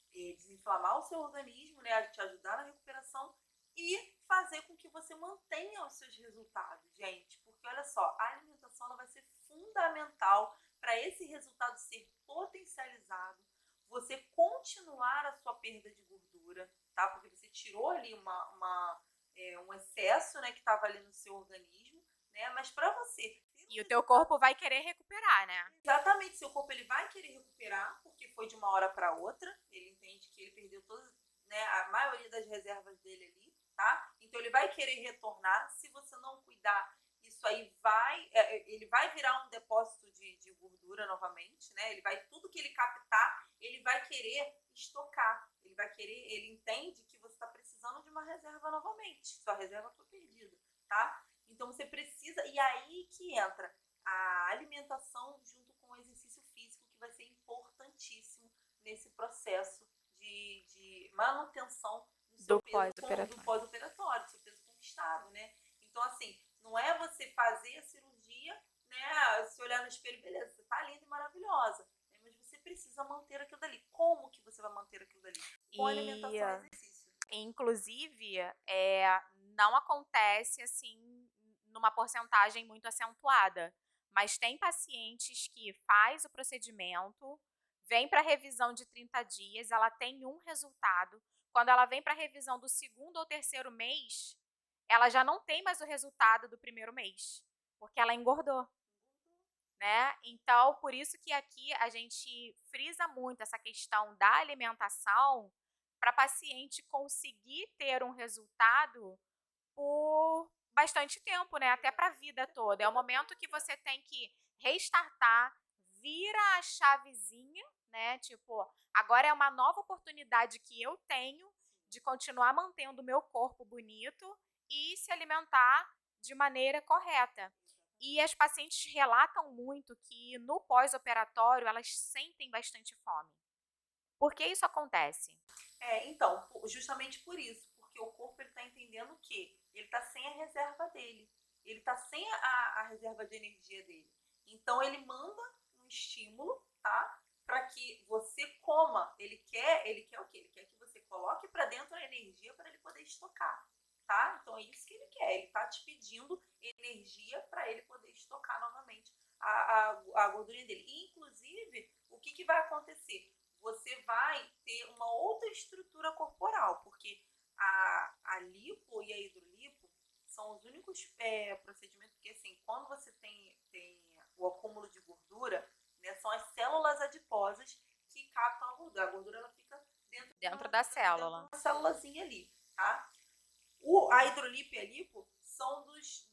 desinflamar o seu organismo, né, te ajudar na recuperação e fazer com que você mantenha os seus resultados, gente. Porque olha só, a alimentação ela vai ser fundamental para esse resultado ser potencializado, você continuar a sua perda de gordura, tá? Porque você tirou ali um excesso, né, que estava ali no seu organismo, né? Mas para você e o teu corpo vai querer recuperar, né? Exatamente, seu corpo ele vai querer recuperar, porque foi de uma hora para outra, ele entende que ele perdeu todas, né, a maioria das reservas dele ali, tá? Então ele vai querer retornar, se você não cuidar, isso aí ele vai virar um depósito de gordura novamente, né? Tudo que ele captar, ele vai querer estocar, ele entende que você está precisando de uma reserva novamente, sua reserva foi perdida, tá? Então você precisa, e aí que entra a alimentação junto com o exercício físico, que vai ser importantíssimo nesse processo de manutenção do seu peso do pós-operatório, do seu peso conquistado, né? Então, assim, não é você fazer a cirurgia, né? Se olhar no espelho, beleza, você tá linda e maravilhosa, né? Mas você precisa manter aquilo dali. Como que você vai manter aquilo dali? Com alimentação e exercício. Inclusive, não acontece assim numa porcentagem muito acentuada, mas tem pacientes que faz o procedimento, vem para revisão de 30 dias, ela tem um resultado. Quando ela vem para revisão do segundo ou terceiro mês, ela já não tem mais o resultado do primeiro mês, porque ela engordou, né? Então, por isso que aqui a gente frisa muito essa questão da alimentação para paciente conseguir ter um resultado por bastante tempo, né? Até para a vida toda. É o momento que você tem que restartar, vira a chavezinha, né? Tipo, agora é uma nova oportunidade que eu tenho de continuar mantendo o meu corpo bonito e se alimentar de maneira correta. E as pacientes relatam muito que no pós-operatório elas sentem bastante fome. Por que isso acontece? Então, justamente por isso, porque o corpo está entendendo que ele está sem a reserva dele, ele está sem a reserva de energia dele. Então, ele manda um estímulo, tá? Para que você coma. Ele quer o quê? Ele quer que você coloque para dentro a energia para ele poder estocar, tá? Então, é isso que ele quer. Ele está te pedindo energia para ele poder estocar novamente a gordurinha dele. E, inclusive, o que vai acontecer? Você vai ter uma outra estrutura corporal, porque a lipo e a hidrolipo são os únicos procedimentos que, assim, quando você tem o acúmulo de gordura, né, são as células adiposas que captam a gordura. A gordura ela fica Dentro da célula. Dentro de uma célulazinha ali, tá? A hidrolipo e a lipo são dos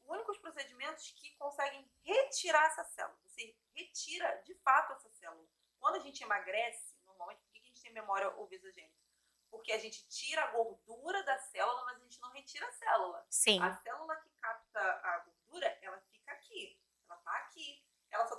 únicos procedimentos que conseguem retirar essa célula. Você retira, de fato, essa célula. Quando a gente emagrece, normalmente, por que a gente tem memória obesogênica? Porque a gente tira a gordura da célula, mas a gente não retira a célula. Sim. A célula que capta a gordura, ela fica aqui. Ela tá aqui,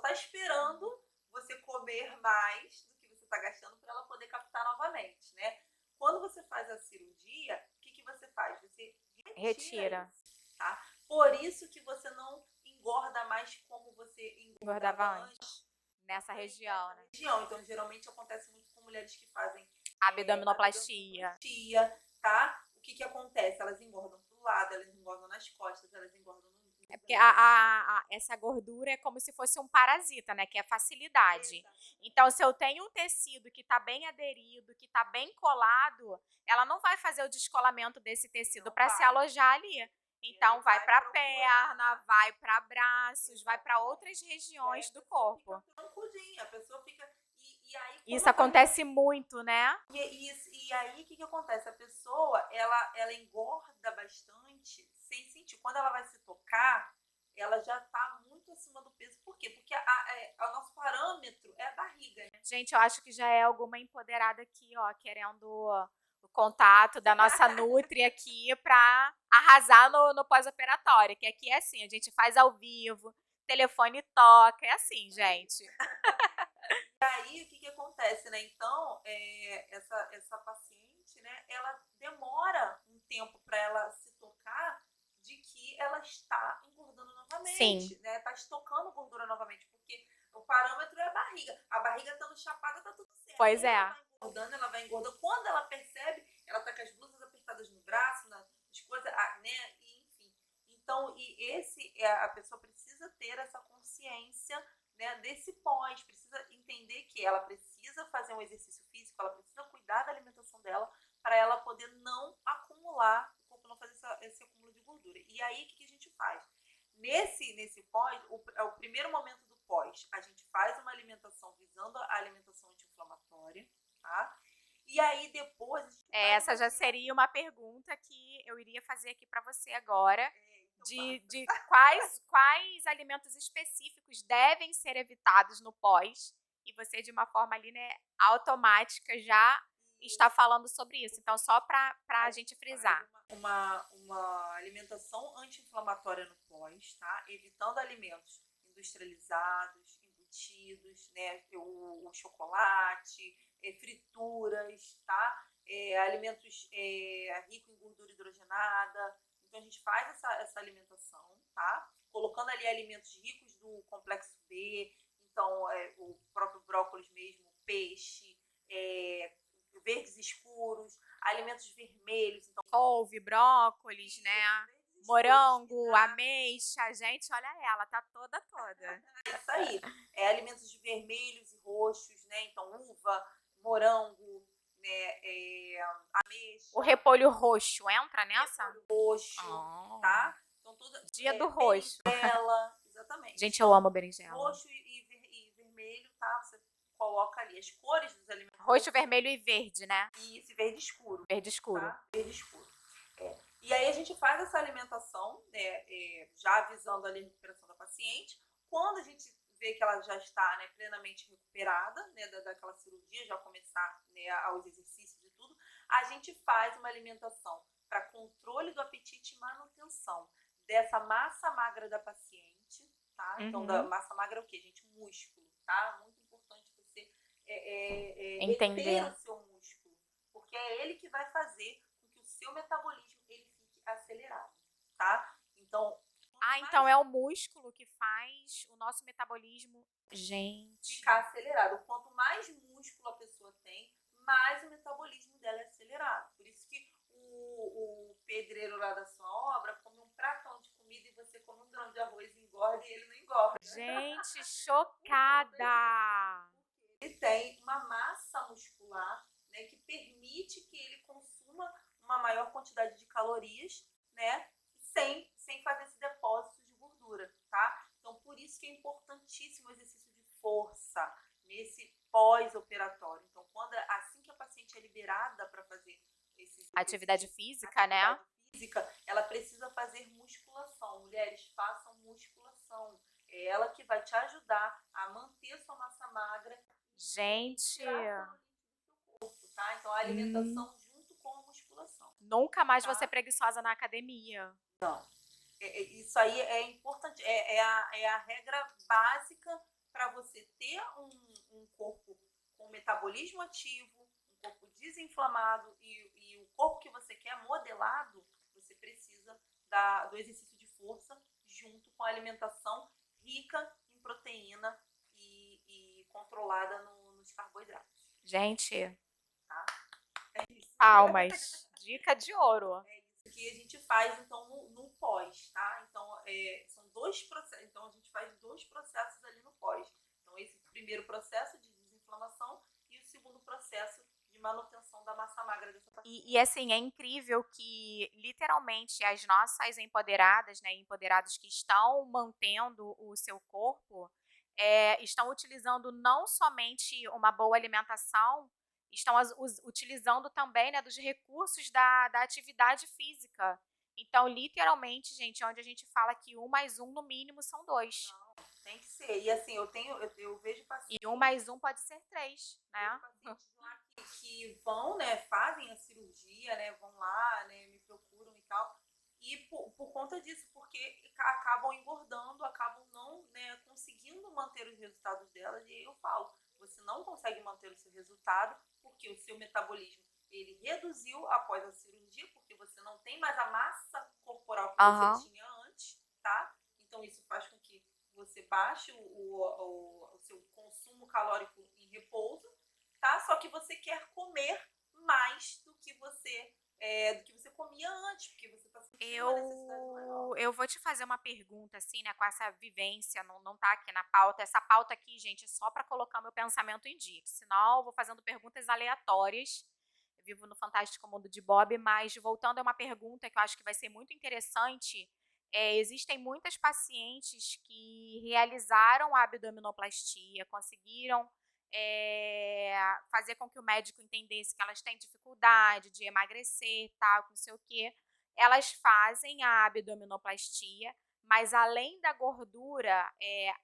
tá esperando você comer mais do que você está gastando para ela poder captar novamente, né? Quando você faz a cirurgia, o que você faz? Você retira Retira. isso, tá? Por isso que você não engorda mais como você engordava Engordava antes antes. Nessa região, né? região. Então, geralmente acontece muito com mulheres que fazem Abdominoplastia. abdominoplastia, tá? O que acontece? Elas engordam pro lado, elas engordam nas costas, elas engordam no É porque bumbum. essa gordura é como se fosse um parasita, né? Que é a facilidade. Exatamente. Então, se eu tenho um tecido que está bem aderido, que está bem colado, ela não vai fazer o descolamento desse tecido Não para se vai. alojar ali. Então, Ele vai vai para procurar. perna, vai para braços, vai para Exatamente. outras E aí regiões a do pessoa corpo. fica troncudinha, a pessoa fica. E aí, Isso como vai. acontece muito, né? E aí, o que acontece? A pessoa, ela engorda bastante sem sentir. Quando ela vai se tocar, ela já tá muito acima do peso. Por quê? Porque o nosso parâmetro é a barriga, né? Gente, eu acho que já é alguma empoderada aqui, ó, querendo o contato da nossa Nutri aqui pra arrasar no pós-operatório. Que aqui é assim, a gente faz ao vivo, telefone toca, é assim, gente. E aí, o que acontece, né? Então, essa paciente, né, ela demora um tempo para ela se tocar de que ela está engordando novamente, Sim. né? Tá estocando gordura novamente, porque o parâmetro é a barriga. A barriga estando chapada, tá tudo certo. Pois E é. ela vai engordando. Quando ela percebe, ela tá com as blusas apertadas no braço, nas coisas, né? E, enfim. Então, a pessoa precisa ter essa consciência, né, desse pós, precisa entender que ela precisa fazer um exercício físico, ela precisa cuidar da alimentação dela para ela poder não acumular, o corpo não fazer esse acúmulo de gordura. E aí, o que a gente faz? Nesse pós, o primeiro momento do pós, a gente faz uma alimentação visando a alimentação anti-inflamatória, tá? E aí, depois... a gente faz Essa já seria uma pergunta que eu iria fazer aqui pra você agora. De quais alimentos específicos devem ser evitados no pós. E você, de uma forma ali, né, automática, já está falando sobre isso. Então, só para a gente frisar. Uma alimentação anti-inflamatória no pós, tá? Evitando alimentos industrializados, embutidos, né? O chocolate, frituras, tá? Alimentos ricos em gordura hidrogenada. Então, a gente faz essa alimentação, tá? Colocando ali alimentos ricos do complexo B, então, o próprio brócolis mesmo, peixe, verdes escuros, alimentos vermelhos. Então, couve, brócolis, né? Morango, ameixa. Gente, olha ela, tá toda. Isso aí. Alimentos de vermelhos e roxos, né? Então, uva, morango, né? Ameixa. O repolho roxo entra nessa? Repolho roxo, tá? Então, Dia do roxo. Berinjela, exatamente. Gente, eu amo berinjela. Roxo e vermelho, tá? Você coloca ali as cores dos alimentos. Roxo, vermelho e verde, né? E esse verde escuro. Verde escuro. Tá? Verde escuro. E aí a gente faz essa alimentação, né, já avisando ali a recuperação da paciente. Quando a gente vê que ela já está, né, plenamente recuperada, né, daquela cirurgia, já começar, né, aos exercícios e tudo, a gente faz uma alimentação para controle do apetite e manutenção dessa massa magra da paciente, tá? Então, da massa magra é o quê, gente? Músculo, tá? Muito importante você entender reter o seu músculo, porque é ele que vai fazer com que o seu metabolismo ele fique acelerado, tá? Então, então é o músculo que faz o nosso metabolismo, gente, ficar acelerado. Quanto mais músculo a pessoa tem, mais o metabolismo dela é acelerado. Por isso que o pedreiro lá da sua obra come um pratão de comida e você come um grão de arroz e engorda e ele não engorda. Gente, chocada! Ele tem uma massa muscular, né, que permite que ele consuma uma maior quantidade de calorias, né, sem fazer esse depósito de gordura, tá? Então, por isso que é importantíssimo o exercício de força nesse pós-operatório. Então, assim que a paciente é liberada para fazer atividade física, né? Ela precisa fazer musculação. Mulheres, façam musculação. É ela que vai te ajudar a manter sua massa magra. Gente, corpo, tá? Então, a alimentação junto com a musculação. Nunca mais vou ser preguiçosa na academia. Não. Isso aí é importante. É a regra básica para você ter um corpo com metabolismo ativo, um corpo desinflamado e o corpo que você quer modelado, você precisa do exercício de força junto com a alimentação rica em proteína e controlada nos carboidratos, Gente, tá? É isso. palmas. Dica de ouro. É isso que a gente faz, então, no pós, tá? Então, são dois processos. Então, a gente faz dois processos ali no pós. Então, esse primeiro processo de desinflamação e o segundo processo de manutenção da massa magra dessa paciente. E assim, é incrível que literalmente as nossas empoderadas, né, empoderados que estão mantendo o seu corpo, estão utilizando não somente uma boa alimentação, estão utilizando também, né, dos recursos da atividade física. Então, literalmente, gente, onde a gente fala que 1 mais 1 no mínimo são 2. Não, tem que ser. E assim, eu vejo pacientes. E 1 mais 1 pode ser 3, né? Pacientes lá que vão, né, fazem a cirurgia, né, vão lá, né, me procuram e tal, e por conta disso, porque acabam engordando, acabam não, né, conseguindo manter os resultados delas, e aí eu falo, você não consegue manter o seu resultado porque o seu metabolismo, ele reduziu após a cirurgia, porque você não tem mais a massa corporal que você tinha antes, tá? Então isso faz com que você baixe o seu consumo calórico em repouso, tá? Só que você quer comer mais do que você comia antes, porque você está sentindo uma necessidade maior. Eu vou te fazer uma pergunta, assim, né, com essa vivência, não tá aqui na pauta. Essa pauta aqui, gente, é só para colocar meu pensamento em dia, senão eu vou fazendo perguntas aleatórias. Eu vivo no fantástico mundo de Bob, mas voltando a uma pergunta que eu acho que vai ser muito interessante, existem muitas pacientes que realizaram a abdominoplastia, conseguiram fazer com que o médico entendesse que elas têm dificuldade de emagrecer, tal, não sei o quê. Elas fazem a abdominoplastia, mas além da gordura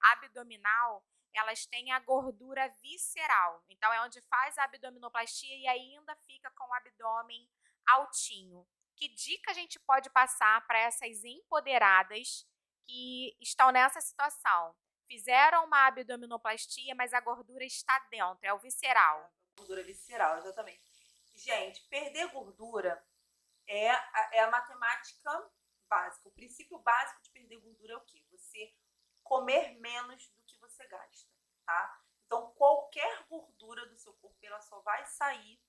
abdominal, elas têm a gordura visceral. Então, é onde faz a abdominoplastia e ainda fica com o abdômen altinho. Que dica a gente pode passar para essas empoderadas que estão nessa situação? Fizeram uma abdominoplastia, mas a gordura está dentro, é o visceral. Gordura visceral, exatamente. Gente, perder gordura é a matemática básica. O princípio básico de perder gordura é o quê? Você comer menos do que você gasta, tá? Então, qualquer gordura do seu corpo, ela só vai sair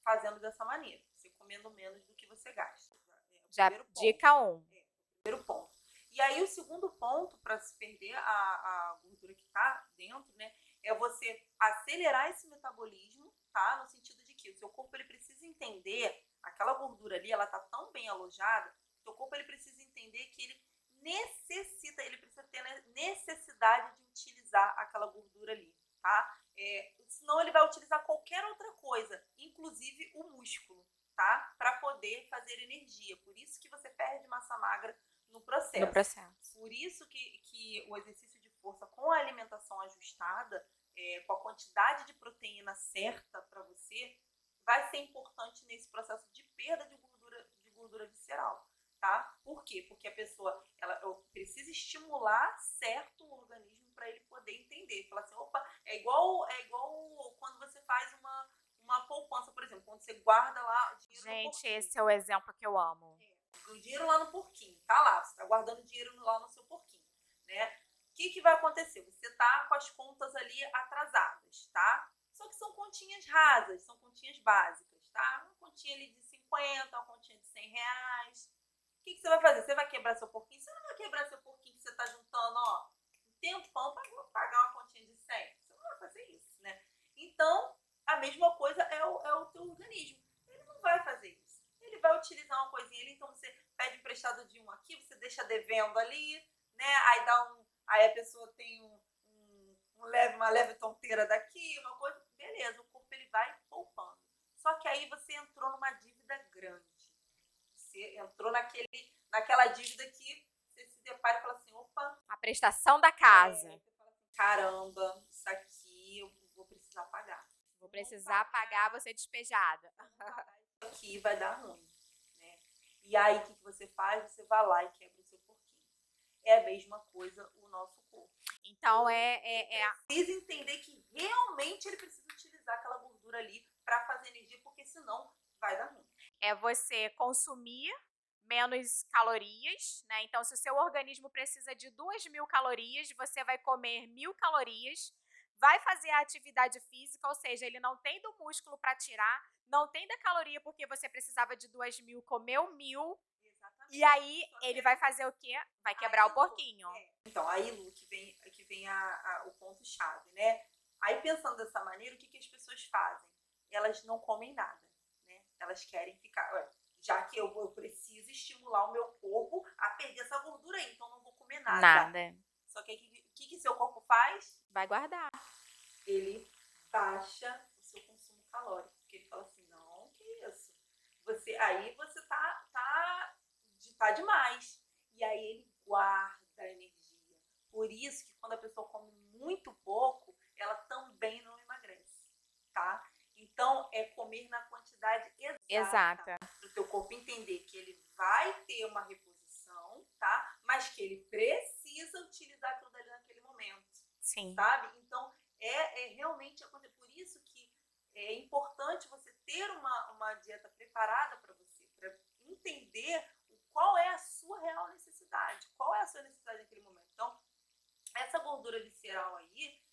fazendo dessa maneira. Você comendo menos do que você gasta. Já, dica 1. Primeiro ponto. E aí, o segundo ponto para se perder a gordura que está dentro, né? É você acelerar esse metabolismo, tá? No sentido de que o seu corpo ele precisa entender, aquela gordura ali, ela tá tão bem alojada, o seu corpo ele precisa entender que ele precisa ter necessidade de utilizar aquela gordura ali, tá? Senão ele vai utilizar qualquer outra coisa, inclusive o músculo, tá? Para poder fazer energia. Por isso que você perde massa magra no processo. Por isso que o exercício de força com a alimentação ajustada, com a quantidade de proteína certa para você, vai ser importante nesse processo de perda de gordura visceral, tá? Por quê? Porque a pessoa ela precisa estimular certo o organismo para ele poder entender. Falar assim, opa, é igual quando você faz uma poupança, por exemplo, quando você guarda lá dinheiro no porquinho. Gente, esse é o exemplo que eu amo. O dinheiro lá no porquinho, tá lá, você tá guardando dinheiro lá no seu porquinho, né? O que vai acontecer? Você tá com as contas ali atrasadas, tá? Só que são continhas rasas, são continhas básicas, tá? Uma continha ali de 50, uma continha de 100 reais. O que você vai fazer? Você vai quebrar seu porquinho? Você não vai quebrar seu porquinho que você tá juntando, ó, um tempão para pagar uma continha de 100. Você não vai fazer isso, né? Então, a mesma coisa é o teu organismo. Ele não vai fazer isso. Ele vai utilizar uma coisinha ali, então você pede emprestado de um aqui, você deixa devendo ali, né? Aí a pessoa tem uma leve tonteira daqui, uma coisa, beleza, o corpo ele vai poupando. Só que aí você entrou numa dívida grande. Você entrou naquela dívida que você se depara e fala assim, opa... A prestação da casa. Você fala assim, caramba, isso aqui eu vou precisar pagar. Vou precisar pagar, vou ser despejada. Isso aqui vai dar ruim, né? E aí, o que você faz? Você vai lá e quebra o seu porquinho. É a mesma coisa o nosso corpo. Então, Ele precisa entender que realmente ele precisa utilizar aquela gordura ali para fazer energia, porque senão vai dar ruim. é você consumir menos calorias, né? Então, se o seu organismo precisa de 2.000 calorias, você vai comer 1.000 calorias, vai fazer a atividade física, ou seja, ele não tem do músculo para tirar, não tem da caloria porque você precisava de 2.000, comeu 1.000, Exatamente. e aí Só ele que vai fazer o quê? Vai quebrar aí, o porquinho. então, aí, Lu, que vem o ponto-chave, né? Aí, pensando dessa maneira, o que, que as pessoas fazem? Elas não comem nada, né? Elas querem ficar. Já que eu preciso estimular o meu corpo a perder essa gordura aí, então não vou comer nada. Nada. Só que o que seu corpo faz? Vai guardar. Ele baixa o seu consumo calórico. Porque ele fala assim, não, que isso? Aí você tá demais. E aí ele guarda a energia. Por isso que quando a pessoa come muito pouco, ela também não emagrece, tá? Então, é comer na quantidade exata. Para o teu corpo entender que ele vai ter uma reposição, tá? Mas que ele precisa utilizar aquilo dali naquele momento. Sim. Sabe? Então, realmente acontecer. Por isso que é importante você ter uma dieta preparada para você, para entender qual é a sua real necessidade, qual é a sua necessidade naquele momento. Então, essa gordura visceral aí,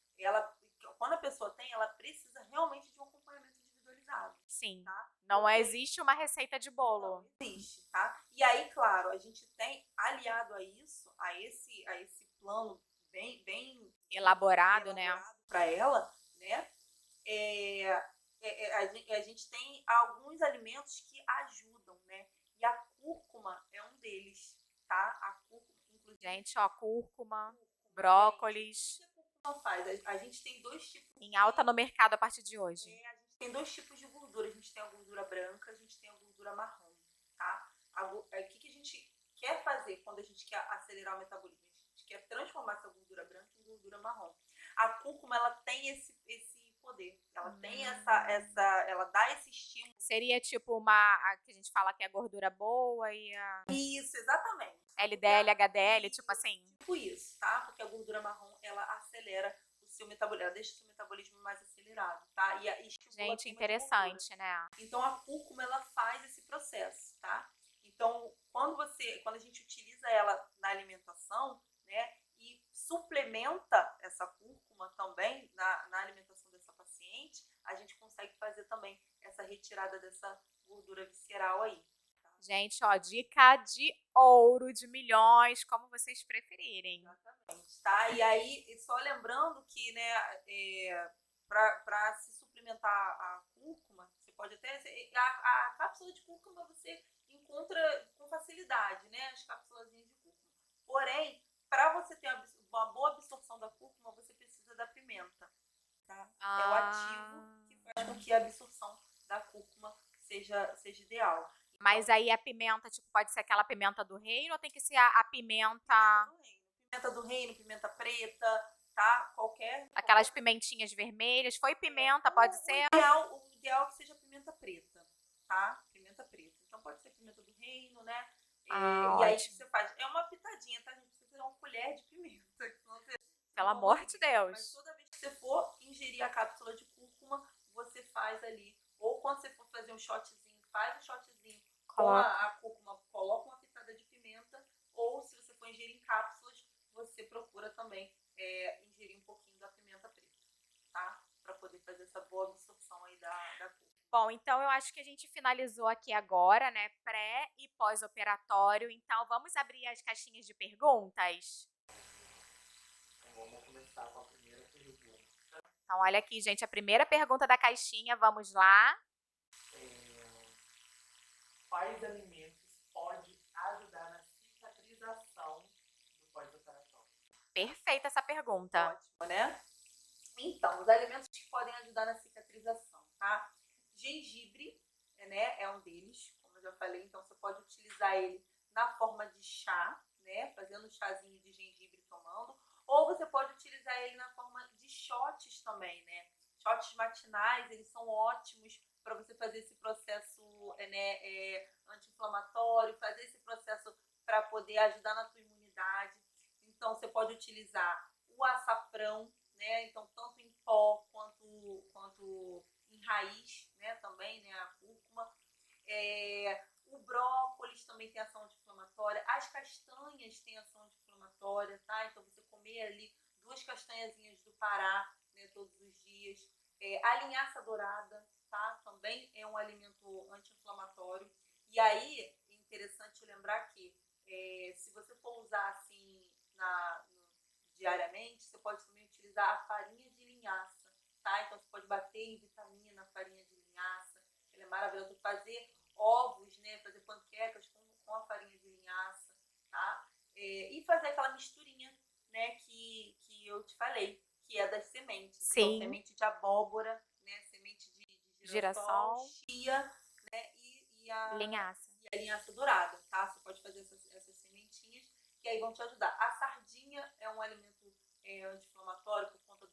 quando a pessoa tem, ela precisa realmente de um acompanhamento individualizado. Sim. Tá? Não existe uma receita de bolo. Não existe, tá? E aí, claro, a gente tem aliado a isso, a esse plano bem elaborado, né? Para ela, né? A gente tem alguns alimentos que ajudam, né? E a cúrcuma é um deles, tá? A cúrcuma, inclusive. Gente, ó, cúrcuma, brócolis. Gente, o que a cúrcuma faz? A gente tem dois tipos. Em alta no mercado a partir de hoje. A gente tem dois tipos de gordura. A gente tem a gordura branca, a gente tem a gordura marrom, tá? O que a gente quer fazer quando a gente quer acelerar o metabolismo? A gente quer transformar essa gordura branca em gordura marrom. A cúrcuma, ela tem esse poder. Ela tem ela dá esse estímulo. Seria tipo a que a gente fala que é a gordura boa e a... Isso, exatamente. LDL, HDL, tipo assim. Tipo isso, tá? Porque a gordura marrom, ela acelera o seu metabolismo, ela deixa o seu metabolismo mais acelerado, tá? E gente, interessante, né? Então, a cúrcuma, ela faz esse processo, tá? Então, quando a gente utiliza ela na alimentação, né? E suplementa essa cúrcuma também na alimentação dessa paciente, a gente consegue fazer também essa retirada dessa gordura visceral aí. Tá? Gente, ó, dica de ouro, de milhões, como vocês preferirem. Exatamente, tá? E aí, só lembrando que, né, para se suplementar a cúrcuma, você pode até... A cápsula de cúrcuma você encontra com facilidade, né? As cápsulazinhas de cúrcuma. Porém, para você ter uma boa absorção da cúrcuma, você precisa da pimenta, tá? É o ativo que faz com que a absorção da cúrcuma seja ideal. Mas aí a pimenta, tipo, pode ser aquela pimenta do reino ou tem que ser a pimenta... Pimenta do reino, pimenta preta, tá? Aquelas pimentinhas vermelhas. Foi pimenta, pode ser? O ideal é que seja pimenta preta, tá? Pimenta preta. Então pode ser pimenta do reino, né? E aí o que você faz? É uma pitadinha, tá, gente? Você precisa uma colher de pimenta. Pelo amor de Deus. Mas toda vez que você for ingerir a cápsula de cúrcuma, você faz ali. Ou quando você for fazer um shotzinho, faz um shotzinho com a cúrcuma, coloca uma pitada de pimenta. Ou se você for ingerir em cápsulas, você procura também ingerir um pouquinho da pimenta preta, tá? Para poder fazer essa boa absorção aí da cúrcuma. Bom, então eu acho que a gente finalizou aqui agora, né? Pré e pós-operatório. Então vamos abrir as caixinhas de perguntas? Vamos começar com a primeira pergunta. Então olha aqui, gente, a primeira pergunta da caixinha, vamos lá. Quais alimentos podem ajudar na cicatrização do pós-operatório? Perfeita essa pergunta. Ótimo, né? Então, os alimentos que podem ajudar na cicatrização, tá? Gengibre, né, é um deles, como eu já falei, então você pode utilizar ele na forma de chá, né, fazendo um chazinho de gengibre tomando, ou você pode utilizar ele na forma de shots também, né? Shots matinais, eles são ótimos para você fazer esse processo anti-inflamatório, fazer esse processo para poder ajudar na tua imunidade. Então, você pode utilizar o açafrão, né? Então, tanto em pó quanto em raiz, né? Também, né? A cúrcuma. O brócolis também tem ação anti-inflamatória. As castanhas têm ação anti-inflamatória, tá? Então, você comer ali 2 castanhazinhas do Pará, né? Todos os dias. A linhaça dourada, tá? Também é um alimento anti-inflamatório. E aí, é interessante lembrar que se você for usar assim diariamente, você pode também utilizar a farinha de linhaça, tá? Então você pode bater em vitamina a farinha de linhaça, ela é maravilhosa. Fazer ovos, né? Fazer panquecas com a farinha de linhaça, tá? E fazer aquela misturinha, né? Que eu te falei, que é das sementes. Então, Sim. semente de abóbora, né? Semente de girassol, chia, né? E a Linhaça. linhaça dourada, tá? Você pode fazer essas sementinhas que aí vão te ajudar. A sardinha é um alimento anti-inflamatório por conta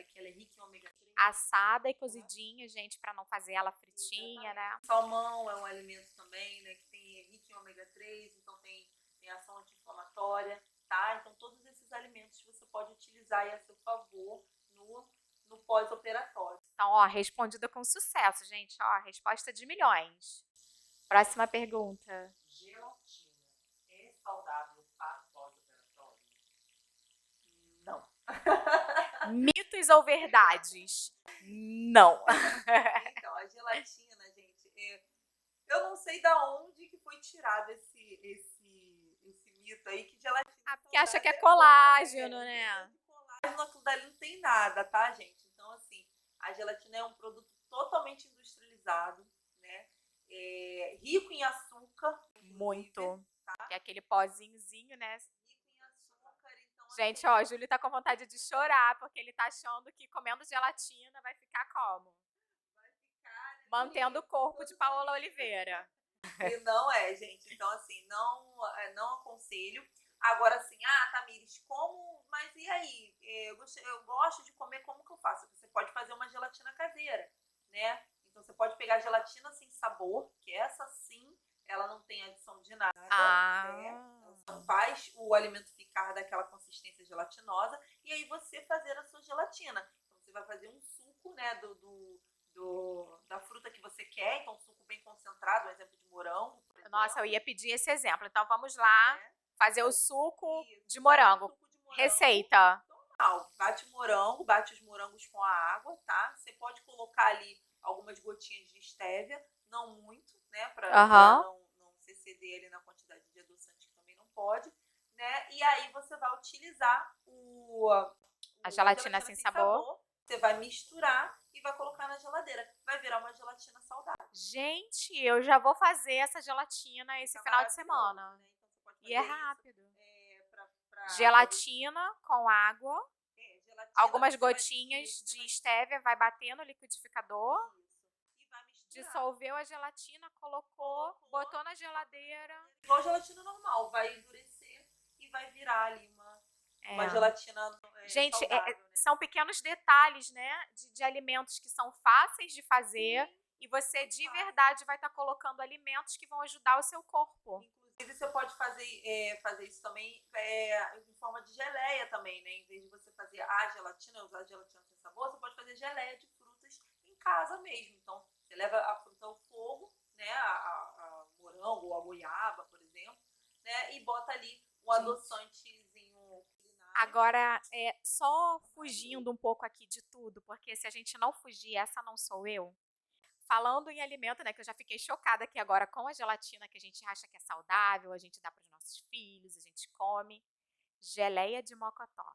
que ela é rica em ômega 3. Assada e cozidinha, gente, pra não fazer ela fritinha, né? Salmão é um alimento também, né, que tem rico em ômega 3, então tem ação anti-inflamatória, tá? Então todos esses alimentos você pode utilizar aí a seu favor no pós-operatório. Então, ó, respondida com sucesso, gente. Ó, resposta de milhões. Próxima pergunta. Gelatina é saudável para pós-operatório? Não. Mitos ou verdades? Não. Então, a gelatina, gente, eu não sei da onde que foi tirado esse mito aí, que gelatina Porque acha que é colágeno, colágeno, né? colágeno, aquilo dali não tem nada, tá, gente? Então, assim, a gelatina é um produto totalmente industrializado, né? Rico em açúcar. Muito. Que é aquele pozinhozinho, né? Rico em açúcar, então, Gente, assim, ó, o Júlio tá com vontade de chorar, porque ele tá achando que comendo gelatina vai ficar como? vai ficar, né, Mantendo o bonito, corpo de todo Paola bonito. Oliveira. E não é, gente. Então, assim, não aconselho. Agora, assim, Tamires, como. Mas e aí? Eu gosto de comer, como que eu faço? Você pode fazer uma gelatina caseira, né? Então, você pode pegar gelatina sem sabor, que essa sim, ela não tem adição de nada. Né? Ela só faz o alimento ficar daquela consistência gelatinosa. E aí, você fazer a sua gelatina. Então, você vai fazer um suco, né, da fruta que você quer, então um suco bem concentrado, um exemplo de morango, por exemplo. Nossa, eu ia pedir esse exemplo. Então vamos lá fazer o suco Isso, de morango. suco de morango. Receita. Normal. Bate os morangos com a água, tá? Você pode colocar ali algumas gotinhas de estévia, não muito, né? Pra não se exceder ali na quantidade de adoçante, que também não pode, né? E aí você vai utilizar A gelatina sem sabor. Você vai misturar e vai colocar na geladeira. Vai virar uma gelatina saudável. Gente, eu já vou fazer essa gelatina esse final de semana. Né? Então, você pode E é fazer rápido. isso, Gelatina com água. gelatina, Algumas você vai gotinhas de estévia, vai bater no liquidificador. Isso. E vai misturar. Dissolveu a gelatina, colocou, botou na geladeira. Igual gelatina normal, vai endurecer e vai virar ali uma gelatina Gente, saudável, né? são pequenos detalhes, né, de alimentos que são fáceis de fazer. Sim. E você de verdade vai estar colocando alimentos que vão ajudar o seu corpo. Inclusive, você pode fazer isso também em forma de geleia também, né? Em vez de você fazer a gelatina, usar a gelatina sem sabor, você pode fazer geleia de frutas em casa mesmo. Então, você leva a fruta ao fogo, né? A morango ou a goiaba, por exemplo, né? E bota ali um adoçantezinho. Agora, só fugindo um pouco aqui de tudo, porque se a gente não fugir, essa não sou eu. Falando em alimento, né, que eu já fiquei chocada aqui agora com a gelatina que a gente acha que é saudável, a gente dá para os nossos filhos, a gente come. Geleia de mocotó.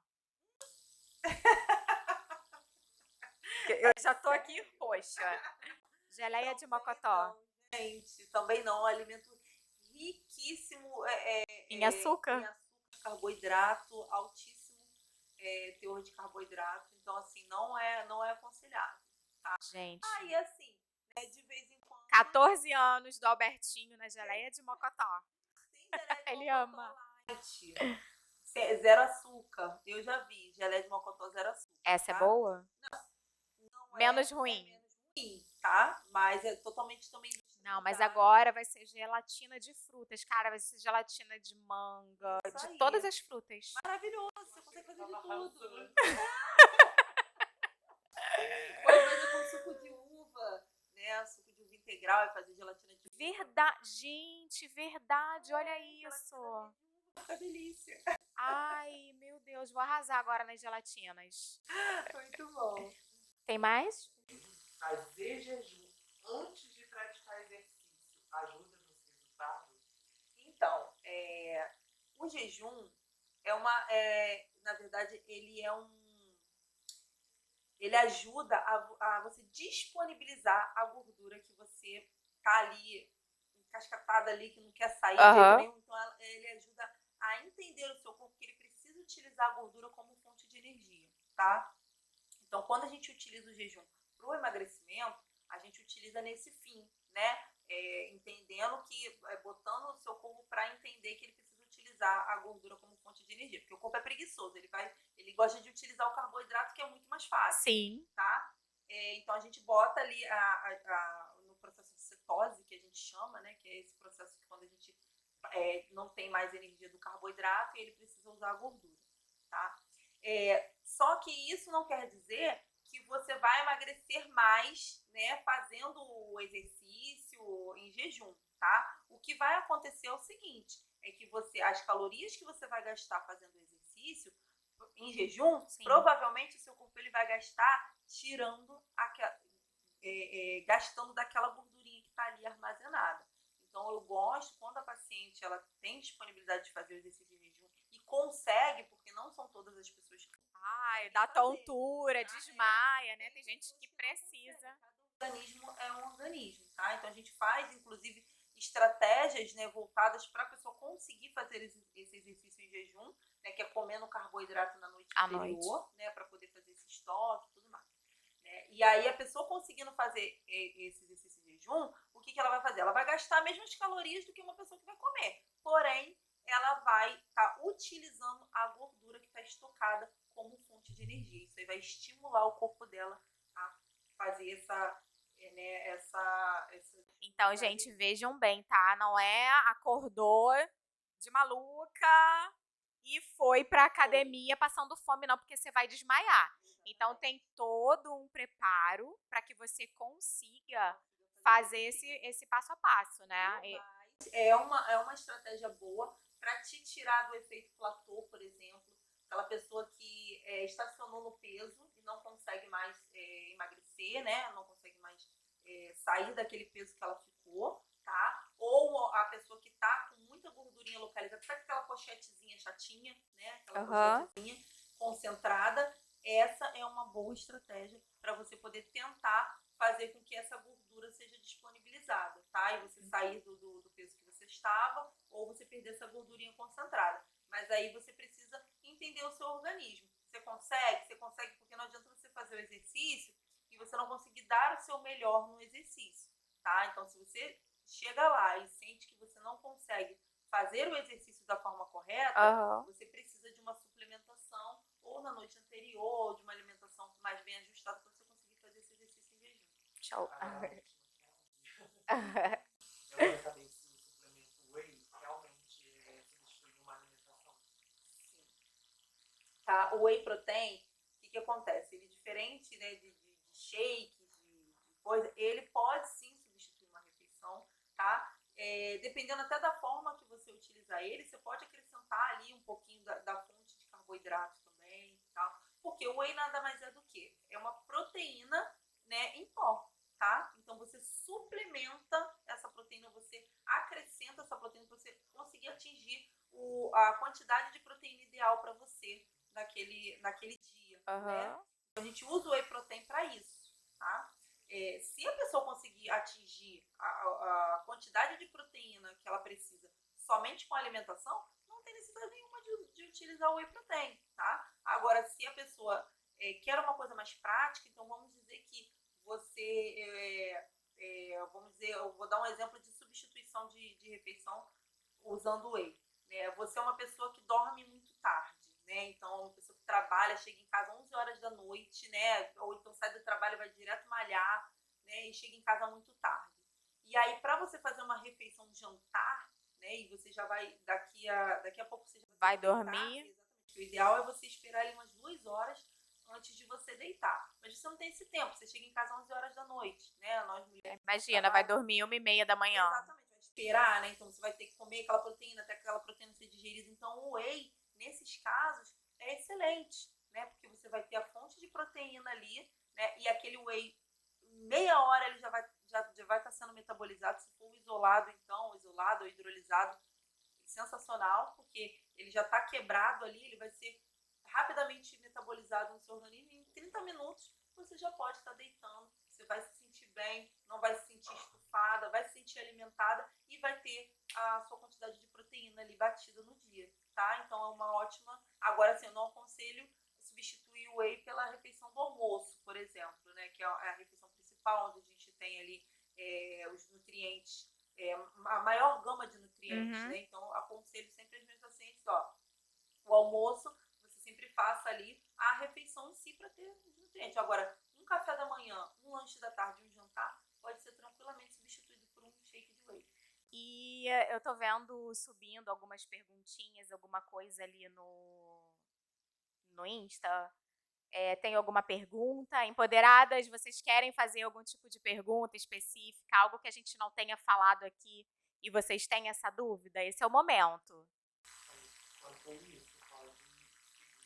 Eu já tô aqui roxa. Geleia de mocotó. Não, gente, também não. É um alimento riquíssimo em açúcar. Em açúcar, carboidrato, altíssimo teor de carboidrato. Então, assim, não é aconselhável. Tá? Gente. E assim, né, de vez em quando. 14 anos do Albertinho na geleia de mocotó. Tem geleia de Ele mocotó ama. light. Zero açúcar. Eu já vi. Geleia de mocotó zero açúcar. Essa tá? é boa? Não menos ruim. É menos ruim, tá? Mas é totalmente também Não, mas Tá? agora vai ser gelatina de frutas. Cara, vai ser gelatina de manga, Isso de aí. todas as frutas. Maravilhoso, você consegue fazer de Tava tudo. arrasando. Pode fazer com suco de uva, né? Suco de uva integral e fazer gelatina de uva. Verdade, gente, verdade, olha isso. Gelatina de uva, fica delícia. Ai, meu Deus, vou arrasar agora nas gelatinas. Muito bom. Tem mais? Fazer jejum antes de praticar exercício ajuda nos resultados? Então, o jejum na verdade, ele ajuda a você disponibilizar a gordura que você tá ali, encascatada ali, que não quer sair de jeito nenhum. Então, ele ajuda a entender o seu corpo que ele precisa utilizar a gordura como fonte de energia, tá? Então, quando a gente utiliza o jejum para o emagrecimento, a gente utiliza nesse fim, né? Entendendo que, botando o seu corpo para entender que ele precisa utilizar a gordura como fonte de energia, porque o corpo é preguiçoso, ele gosta de utilizar o carboidrato, que é muito mais fácil, Sim. tá? Então a gente bota ali no processo de cetose, que a gente chama, né? Que é esse processo que quando a gente não tem mais energia do carboidrato e ele precisa usar a gordura, tá? Só que isso não quer dizer que você vai emagrecer mais, né, fazendo o exercício em jejum, tá? O que vai acontecer é o seguinte, é que as calorias que você vai gastar fazendo o exercício em jejum, Sim. provavelmente o seu corpo ele vai gastar gastando daquela gordurinha que está ali armazenada. Então eu gosto, quando a paciente ela tem disponibilidade de fazer o exercício em jejum e consegue, porque não são todas as pessoas que Ai, dá tontura, desmaia, né? Tem gente que precisa. Cada organismo é um organismo, tá? Então a gente faz, inclusive, estratégias, né, voltadas para a pessoa conseguir fazer esse exercício em jejum, né, que é comendo carboidrato na noite anterior, né, para poder fazer esse estoque e tudo mais. Né? E aí a pessoa conseguindo fazer esse exercício em jejum, o que ela vai fazer? Ela vai gastar as mesmas calorias do que uma pessoa que vai comer, porém ela vai estar utilizando a gordura que está estocada como fonte de energia. Isso aí vai estimular o corpo dela a fazer Então, gente, vejam bem, tá? Não é acordou de maluca e foi pra academia passando fome, não, porque você vai desmaiar. Então, tem todo um preparo para que você consiga fazer esse passo a passo, né? É uma estratégia boa para te tirar do efeito platô, por exemplo. Aquela pessoa que estacionou no peso e não consegue mais emagrecer, né? Não consegue mais sair daquele peso que ela ficou, tá? Ou a pessoa que tá com muita gordurinha localizada, sabe aquela pochetezinha chatinha, né? Aquela pochetezinha concentrada. Essa é uma boa estratégia para você poder tentar fazer com que essa gordura seja disponibilizada, tá? E você sair do peso que você estava, ou você perder essa gordurinha concentrada. Mas aí você precisa entender o seu organismo. Você consegue, porque não adianta você fazer o exercício e você não conseguir dar o seu melhor no exercício, tá? Então, se você chega lá e sente que você não consegue fazer o exercício da forma correta, você precisa de uma suplementação ou na noite anterior, ou de uma alimentação mais bem ajustada para você conseguir fazer esse exercício em jejum. Tchau. Eu quero saber se o suplemento whey realmente substitui uma alimentação. Sim. Tá? O whey protein, o que acontece? Ele é diferente, né, de shake, de coisa, ele pode sim substituir uma refeição, tá? Dependendo até da forma que você utilizar ele, você pode acrescentar ali um pouquinho da fonte de carboidrato também, tá? Porque o whey nada mais é do que? É uma proteína, né, em pó, tá? Então você suplementa essa proteína, você acrescenta essa proteína para você conseguir atingir a quantidade de proteína ideal para você naquele dia, né? Então a gente usa o whey protein para isso, tá? Se a pessoa conseguir atingir a quantidade de proteína que ela precisa somente com a alimentação, não tem necessidade nenhuma de utilizar o whey protein, tá? Agora, se a pessoa quer uma coisa mais prática, então vamos dizer que você, eu vou dar um exemplo de substituição de refeição usando o whey. Você é uma pessoa que dorme muito tarde, né? Então, uma pessoa que trabalha, chega em casa 11 horas da noite, né? Ou então sai do trabalho e vai direto malhar, né? E chega em casa muito tarde. E aí, para você fazer uma refeição de jantar, né, e você já vai, daqui a pouco você já Vai deitar, dormir. exatamente. O ideal é você esperar ali umas 2 horas antes de você deitar. Mas você não tem esse tempo, você chega em casa às 11 horas da noite, né? Nós mulheres Imagina, vai dormir 1h30 da manhã. exatamente, vai esperar, né? Então você vai ter que comer aquela proteína, até aquela proteína ser digerida. Então o whey, nesses casos, é excelente, né? Porque você vai ter a fonte de proteína ali, né? E aquele whey, meia hora ele já vai estar sendo metabolizado. Se for isolado, então, isolado ou hidrolisado, sensacional, porque ele já está quebrado ali, ele vai ser rapidamente metabolizado no seu organismo e em 30 minutos você já pode estar deitando, você vai se sentir bem, não vai se sentir estufada, vai se sentir alimentada e vai ter a sua quantidade de proteína ali batida no dia, tá? Então é uma ótima... Agora, assim, eu não aconselho substituir o whey pela refeição do almoço, por exemplo, né? Que é a refeição principal, onde a gente tem ali os nutrientes, a maior gama de nutrientes, né? Então, aconselho sempre aos meus pacientes, ó, o almoço, você sempre faça ali a refeição em si para ter os nutrientes. Agora, um café da manhã, um lanche da tarde e um jantar pode ser tranquilamente substituído por um shake de whey. E eu tô vendo subindo algumas perguntinhas, alguma coisa ali no Insta. Tem alguma pergunta? Empoderadas, vocês querem fazer algum tipo de pergunta específica, algo que a gente não tenha falado aqui e vocês têm essa dúvida? Esse é o momento. Quanto a isso, pode seguir,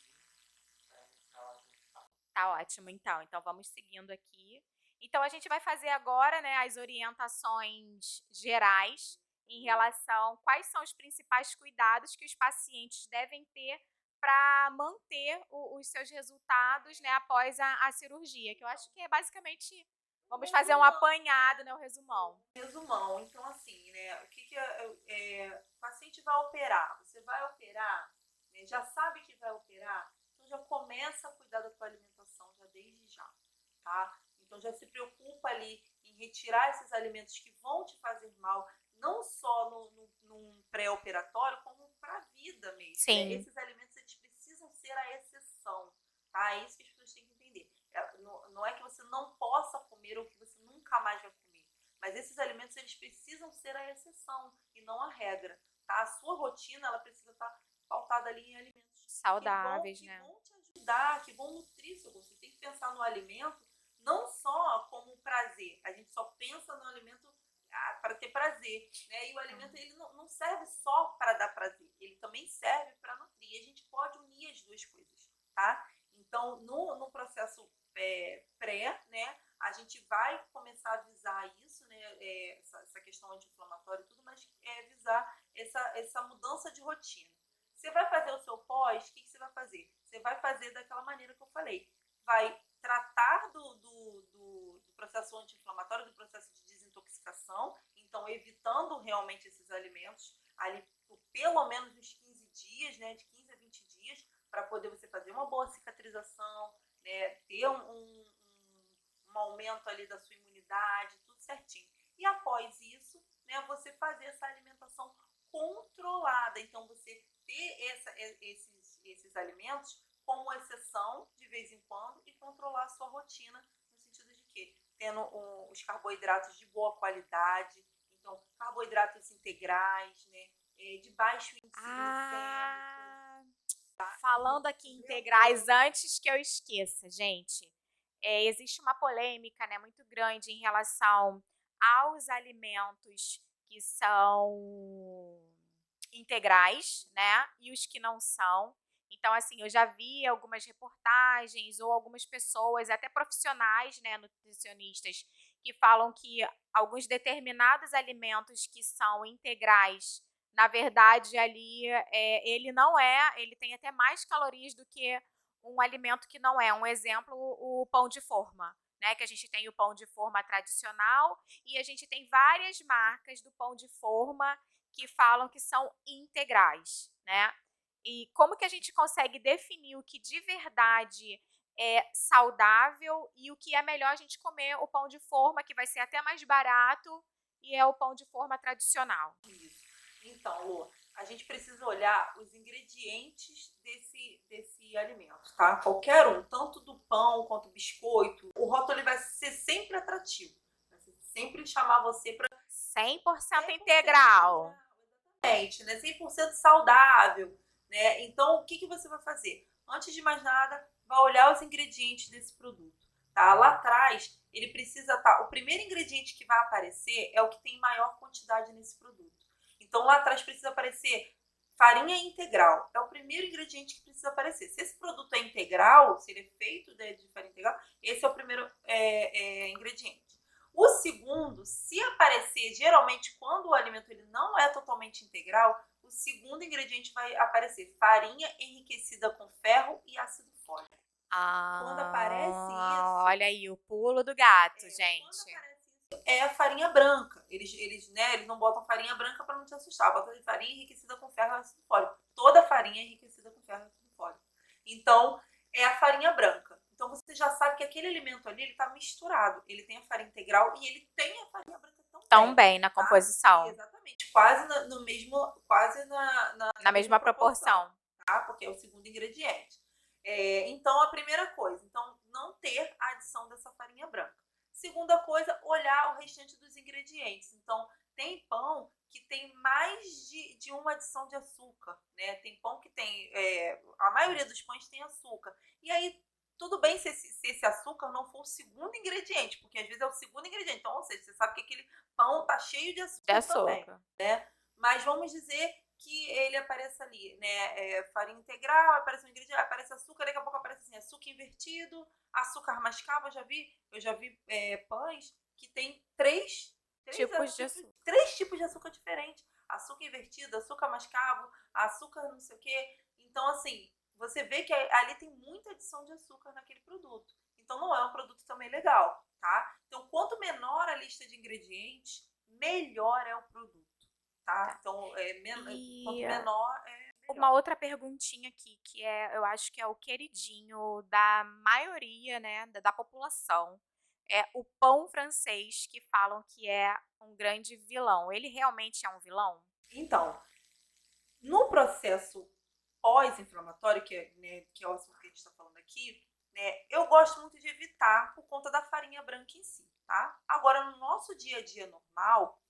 Tá ótimo, então. Então vamos seguindo aqui. Então a gente vai fazer agora, né, as orientações gerais em relação quais são os principais cuidados que os pacientes devem ter para manter os seus resultados, né, após a cirurgia, que eu acho que é basicamente, vamos fazer um apanhado, né, um resumão. Resumão, então assim, né, o que o paciente vai operar? Você vai operar, né, já sabe que vai operar, então já começa a cuidar da tua alimentação já desde já, tá? Então já se preocupa ali em retirar esses alimentos que vão te fazer mal, não só num pré-operatório, como para a vida mesmo. Sim. Né? Esses alimentos, eles precisam ser a exceção, tá? É isso que as pessoas têm que entender. Não é que você não possa comer ou que você nunca mais vai comer. Mas esses alimentos, eles precisam ser a exceção e não a regra, tá? A sua rotina, ela precisa estar pautada ali em alimentos Saudáveis, que né? vão te ajudar, que vão nutrir seu corpo. Você tem que pensar no alimento não só como prazer. A gente só pensa no alimento para ter prazer, né? E o alimento, ele não serve só para dar prazer, ele também serve para nutrir. E a gente pode unir as duas coisas, tá? Então, no processo pré, né, a gente vai começar a visar isso, né, essa questão anti-inflamatória e tudo, mas visar essa mudança de rotina. Você vai fazer o seu pós, o que você vai fazer? Você vai fazer daquela maneira que eu falei. Vai tratar do processo anti-inflamatório, do processo de desintoxicação, então evitando realmente esses alimentos ali por pelo menos uns 15 dias, né, de 15 a 20 dias, para poder você fazer uma boa cicatrização, né, ter um aumento ali da sua imunidade, tudo certinho. E após isso, né, você fazer essa alimentação controlada. Então, você ter esses alimentos como exceção, de vez em quando, e controlar a sua rotina, no sentido de que tendo os carboidratos de boa qualidade, então, carboidratos integrais, né, de baixo índice glicêmico. Falando aqui em integrais, antes que eu esqueça, gente, existe uma polêmica, né, muito grande em relação aos alimentos que são integrais, né, e os que não são. Então, assim, eu já vi algumas reportagens ou algumas pessoas, até profissionais, né, nutricionistas, que falam que alguns determinados alimentos que são integrais, na verdade, ali, ele tem até mais calorias do que um alimento que não é. Um exemplo, o pão de forma, né? Que a gente tem o pão de forma tradicional e a gente tem várias marcas do pão de forma que falam que são integrais, né? E como que a gente consegue definir o que de verdade é saudável e o que é melhor a gente comer o pão de forma, que vai ser até mais barato, e é o pão de forma tradicional? Isso. Então, Lô, a gente precisa olhar os ingredientes desse alimento, tá? Qualquer um, tanto do pão quanto do biscoito, o rótulo ele vai ser sempre atrativo, vai sempre chamar você para 100% integral. Exatamente, né? 100% saudável, né? Então, o que você vai fazer? Antes de mais nada, vai olhar os ingredientes desse produto, tá? Lá atrás, ele precisa estar... O primeiro ingrediente que vai aparecer é o que tem maior quantidade nesse produto. Então, lá atrás precisa aparecer farinha integral. É o primeiro ingrediente que precisa aparecer. Se esse produto é integral, se ele é feito de farinha integral, esse é o primeiro ingrediente. O segundo, se aparecer, geralmente quando o alimento ele não é totalmente integral, o segundo ingrediente vai aparecer farinha enriquecida com ferro e ácido fólico. Quando aparece isso... Olha aí, o pulo do gato, Quando gente. aparece isso, é a farinha branca. Eles não botam farinha branca para não te assustar, botam farinha enriquecida com ferro e ácido fólico. Toda farinha é enriquecida com ferro e ácido fólico. Então, é a farinha branca. Então, você já sabe que aquele alimento ali, ele está misturado. Ele tem a farinha integral e ele tem a farinha branca também. Também na composição. Tá? Exatamente. Quase na mesma proporção. Tá? Porque é o segundo ingrediente. Então, a primeira coisa. Então, não ter a adição dessa farinha branca. Segunda coisa, olhar o restante dos ingredientes. Então, tem pão que tem mais de uma adição de açúcar, né? Tem pão que tem... a maioria dos pães tem açúcar. E aí, tudo bem se esse açúcar não for o segundo ingrediente, porque às vezes é o segundo ingrediente. Então, ou seja, você sabe que aquele pão tá cheio de açúcar também, né? Mas vamos dizer que ele apareça ali, né? Farinha integral, aparece um ingrediente, aparece açúcar, daqui a pouco aparece assim, açúcar invertido, açúcar mascavo, eu já vi pães que tem três tipos de açúcar diferentes. Açúcar invertido, açúcar mascavo, açúcar não sei o quê. Então, assim, você vê que ali tem muita adição de açúcar naquele produto. Então, não é um produto também legal, tá? Então, quanto menor a lista de ingredientes, melhor é o produto, tá? Então, quanto menor é melhor. Uma outra perguntinha aqui, que eu acho que é o queridinho da maioria, né, da população. É o pão francês, que falam que é um grande vilão. Ele realmente é um vilão? Então, no processo pós-inflamatório, que é o assunto que a gente está falando aqui, né, eu gosto muito de evitar por conta da farinha branca em si, tá? Agora, no nosso dia a dia normal,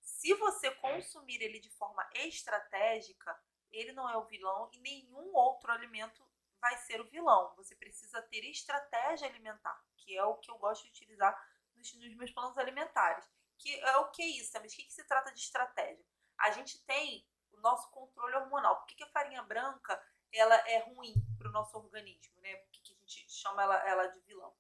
se você consumir ele de forma estratégica, ele não é o vilão e nenhum outro alimento vai ser o vilão. Você precisa ter estratégia alimentar, que é o que eu gosto de utilizar nos meus planos alimentares. Que é o que é isso, mas o que se trata de estratégia? A gente tem o nosso controle hormonal. Por que a farinha branca ela é ruim para o nosso organismo, né? Por que a gente chama ela de vilão?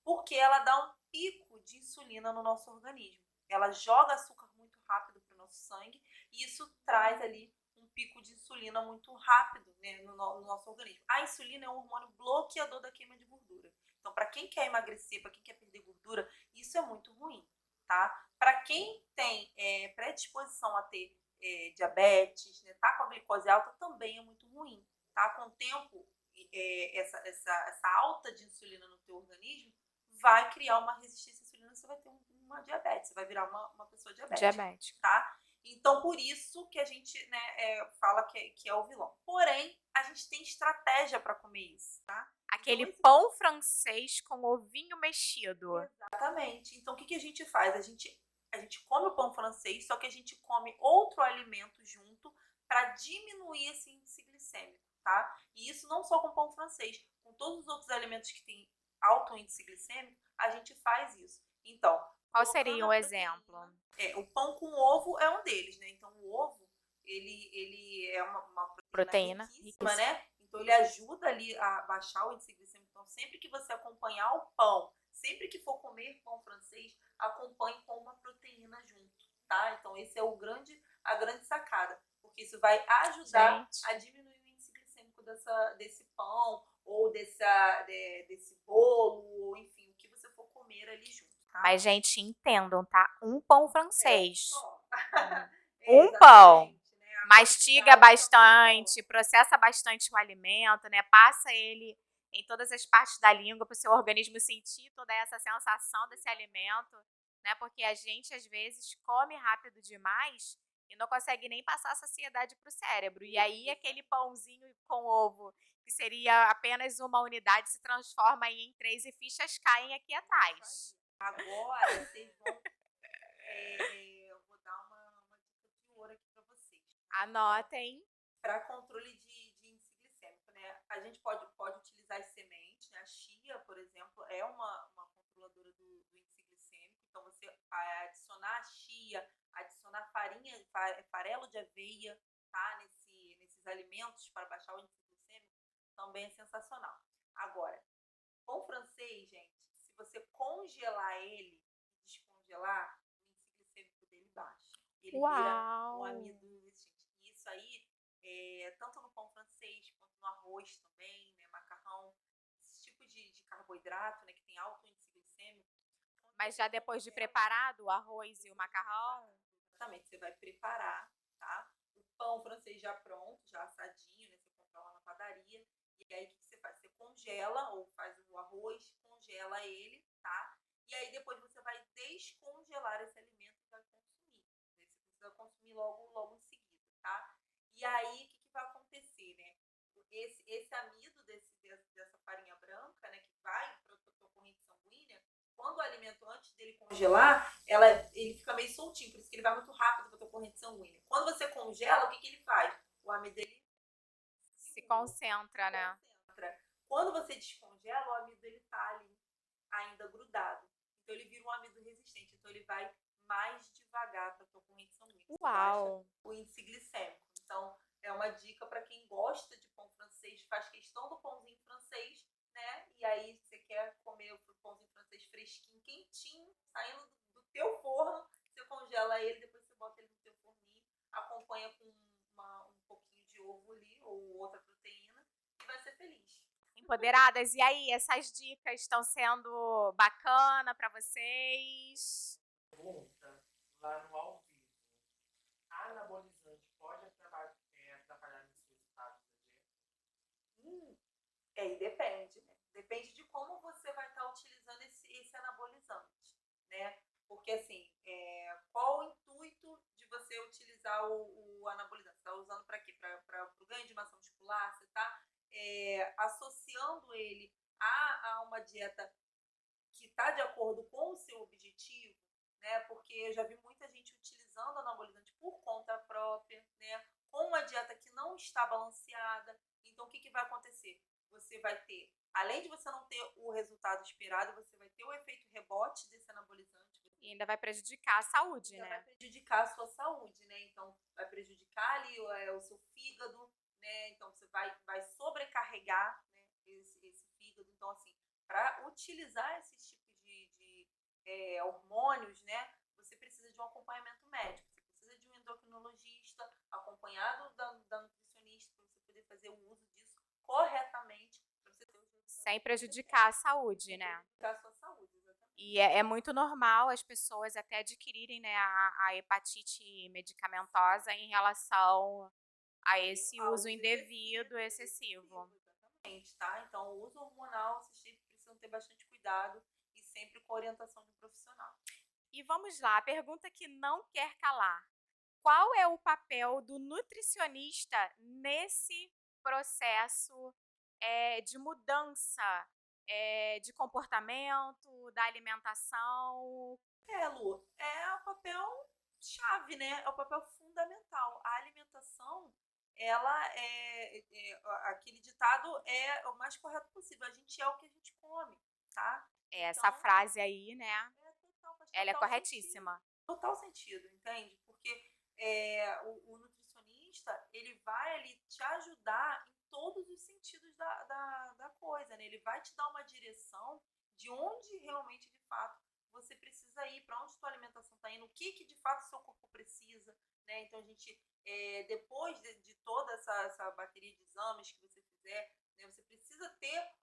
Porque ela dá um pico de insulina no nosso organismo. Ela joga açúcar muito rápido para o nosso sangue e isso traz ali um pico de insulina muito rápido, né, no nosso organismo. A insulina é um hormônio bloqueador da queima de gordura. Então, para quem quer emagrecer, para quem quer perder gordura, isso é muito ruim, tá? Para quem tem predisposição a ter diabetes, né, tá com a glicose alta, também é muito ruim, tá? Com o tempo, essa alta de insulina no teu organismo vai criar uma resistência à insulina, você vai ter uma diabetes, você vai virar uma pessoa diabética, tá? Então, por isso que a gente, né, fala que é o vilão. Porém, a gente tem estratégia para comer isso, tá? Aquele pão francês com ovinho mexido. Exatamente. Então, o que a gente faz? A gente come o pão francês, só que a gente come outro alimento junto para diminuir esse índice glicêmico, tá? E isso não só com pão francês, com todos os outros alimentos que têm alto índice glicêmico, a gente faz isso. Então, qual seria um exemplo? O pão com ovo é um deles, né? Então, o ovo, ele é uma proteína riquíssima, né? Então, ele ajuda ali a baixar o índice glicêmico. Então, sempre que você acompanhar o pão, sempre que for comer pão francês, acompanhe com uma proteína junto, tá? Então, esse é a grande sacada, porque isso vai ajudar a diminuir o índice glicêmico desse pão ou desse bolo, ou enfim, o que você for comer ali junto. Tá? Mas, gente, entendam, tá? Um pão francês. Um pão. Né? Mastiga bastante, processa bastante o alimento, né? Passa ele em todas as partes da língua para o seu organismo sentir toda essa sensação desse alimento, né? Porque a gente, às vezes, come rápido demais e não consegue nem passar a saciedade para o cérebro. E aí, aquele pãozinho com ovo, que seria apenas uma unidade, se transforma em 3 e fichas caem aqui atrás. Agora, vocês vão... eu vou dar Anotem. Para controle de índice glicêmico, né? A gente pode utilizar as sementes, né? A chia, por exemplo, é uma controladora do índice glicêmico. Então, você adicionar a chia, adicionar farelo de aveia, tá? Nesses alimentos para baixar o índice glicêmico, também é sensacional. Agora, pão francês, gente, se você congelar ele e descongelar, o índice glicêmico dele baixa. Ele vira um amido resistente. E isso aí, tanto no pão francês quanto no arroz também, né, macarrão, esse tipo de carboidrato, né, que tem alto índice glicêmico. Mas já depois de preparado o arroz e o macarrão? Exatamente, você vai preparar, tá? O pão francês já pronto, já assadinho, né? Você compra lá na padaria. E aí, o que você faz? Você congela ou faz o arroz, congela ele, tá? E aí, depois você vai descongelar esse alimento e vai consumir. Né? Você precisa consumir logo em seguida, tá? E aí, o que vai acontecer, né? Esse amido dessa farinha branca, né? Que vai para a tua corrente sanguínea, quando o alimento, antes dele congelar, ele fica meio soltinho, por isso que ele vai muito rápido para a tua corrente sanguínea. Quando você congela, o que ele faz? O amido dele Se concentra, né? Quando você descongela, o amido ele tá ali ainda grudado. Então ele vira um amido resistente. Então ele vai mais devagar para a tua corrente sanguínea. Uau! Baixa o índice glicêmico. Então é uma dica para quem gosta de pão francês, faz questão do pãozinho francês, né? E aí você quer comer o pãozinho francês fresquinho, quentinho, saindo do teu forno, você congela ele, depois você bota ele no teu forninho, acompanha com um pouquinho de ovo ali ou outra proteína e vai ser feliz. Empoderadas, e aí, essas dicas estão sendo bacana para vocês? Pergunta lá no ao vivo. Anabolizante pode atrapalhar nos resultados da dieta? E depende, né? Depende de como você vai estar utilizando esse anabolizante, né? Porque assim, qual o intuito de você utilizar o anabolizante? Você está usando para quê? Para o ganho de massa muscular? Você está associando ele a uma dieta que está de acordo com o seu objetivo, né? Porque eu já vi muita gente utilizando anabolizante por conta própria, né? Com uma dieta que não está balanceada. Então, o que vai acontecer? Você vai ter, além de você não ter o resultado esperado, você vai ter o efeito rebote desse anabolizante. E ainda vai prejudicar a saúde, né? Vai prejudicar a sua saúde, né? Então, vai prejudicar ali o seu fígado, né? Então, você vai sobrecarregar, né, esse fígado. Então, assim, para utilizar esse tipo de hormônios, né? Você precisa de um acompanhamento médico. Você precisa de um endocrinologista acompanhado da nutricionista para você poder fazer o uso disso corretamente. Sem prejudicar a saúde, né? Prejudicar a sua saúde, exatamente. E é muito normal as pessoas até adquirirem, né, a hepatite medicamentosa em relação a esse uso indevido, excessivo. Exatamente, tá? Então, o uso hormonal, vocês sempre precisam ter bastante cuidado e sempre com orientação de um profissional. E vamos lá, a pergunta que não quer calar. Qual é o papel do nutricionista nesse processo de mudança de comportamento, da alimentação? Lu, é o papel chave, né? É o papel fundamental. A alimentação, ela aquele ditado é o mais correto possível. A gente é o que a gente come, tá? Essa frase aí, né? Ela é Total corretíssima. sentido, total sentido, entende? Porque o nutricionista, ele vai ali te ajudar em todos os sentidos da coisa, né? Ele vai te dar uma direção de onde realmente, de fato, você precisa ir, para onde sua alimentação está indo, o que de fato seu corpo precisa, né? Então, a gente, depois de toda essa bateria de exames que você fizer, né, você precisa ter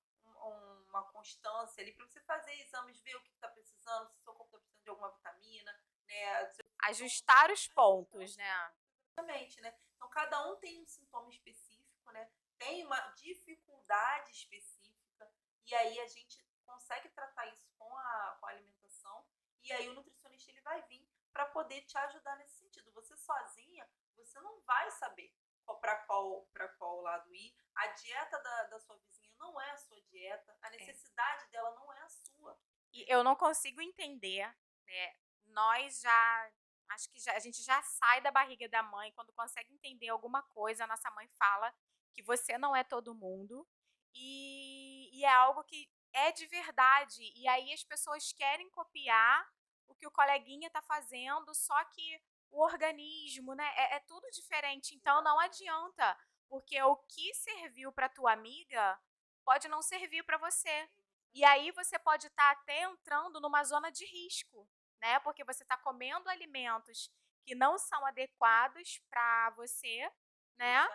uma constância ali para você fazer exames, ver o que está precisando, se seu corpo está precisando de alguma vitamina, né? Ajustar os pontos, né? Exatamente, né? Então, cada um tem um sintoma específico, né? Tem uma dificuldade específica, e aí a gente consegue tratar isso com a alimentação, e aí o nutricionista ele vai vir para poder te ajudar nesse sentido. Você sozinha, você não vai saber para qual lado ir. A dieta da sua vizinha não é a sua dieta, a necessidade dela não é a sua. E eu não consigo entender, né? Nós já Acho que a gente já sai da barriga da mãe quando consegue entender alguma coisa. A nossa mãe fala que você não é todo mundo e é algo que é de verdade. E aí as pessoas querem copiar o que o coleguinha está fazendo, só que o organismo, né, é tudo diferente. Então não adianta, porque o que serviu para tua amiga pode não servir para você. E aí você pode estar até entrando numa zona de risco, né? Porque você está comendo alimentos que não são adequados para você, né? Isso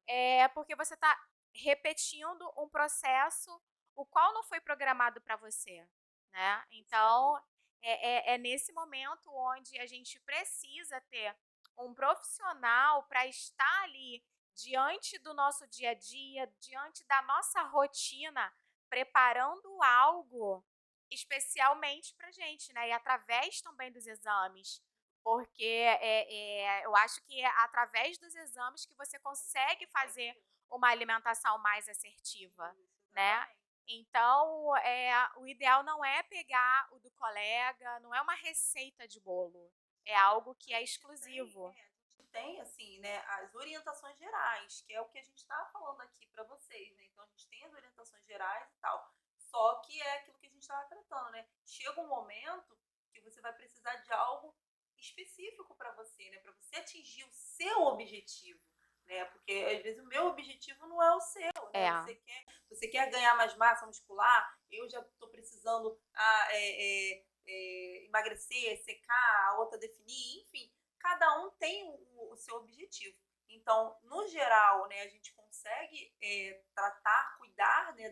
aí. Porque você está repetindo um processo o qual não foi programado para você, né? Então, é nesse momento onde a gente precisa ter um profissional para estar ali diante do nosso dia a dia, diante da nossa rotina, preparando algo especialmente para gente, né? E através também dos exames, porque eu acho que é através dos exames que você consegue fazer uma alimentação mais assertiva, Isso, né? exatamente. Então, o ideal não é pegar o do colega, não é uma receita de bolo, é algo que A é gente tem, exclusivo. a gente tem assim, né, as orientações gerais, que é o que a gente está falando aqui para vocês, né? Então a gente tem as orientações gerais e tal. Só que é aquilo que a gente estava tratando, né? Chega um momento que você vai precisar de algo específico para você, né? Para você atingir o seu objetivo, né? Porque às vezes o meu objetivo não é o seu, né? É, Você quer ganhar mais massa muscular, eu já estou precisando emagrecer, secar, a outra definir, enfim, cada um tem o seu objetivo. Então, no geral, né, a gente consegue tratar, cuidar, né,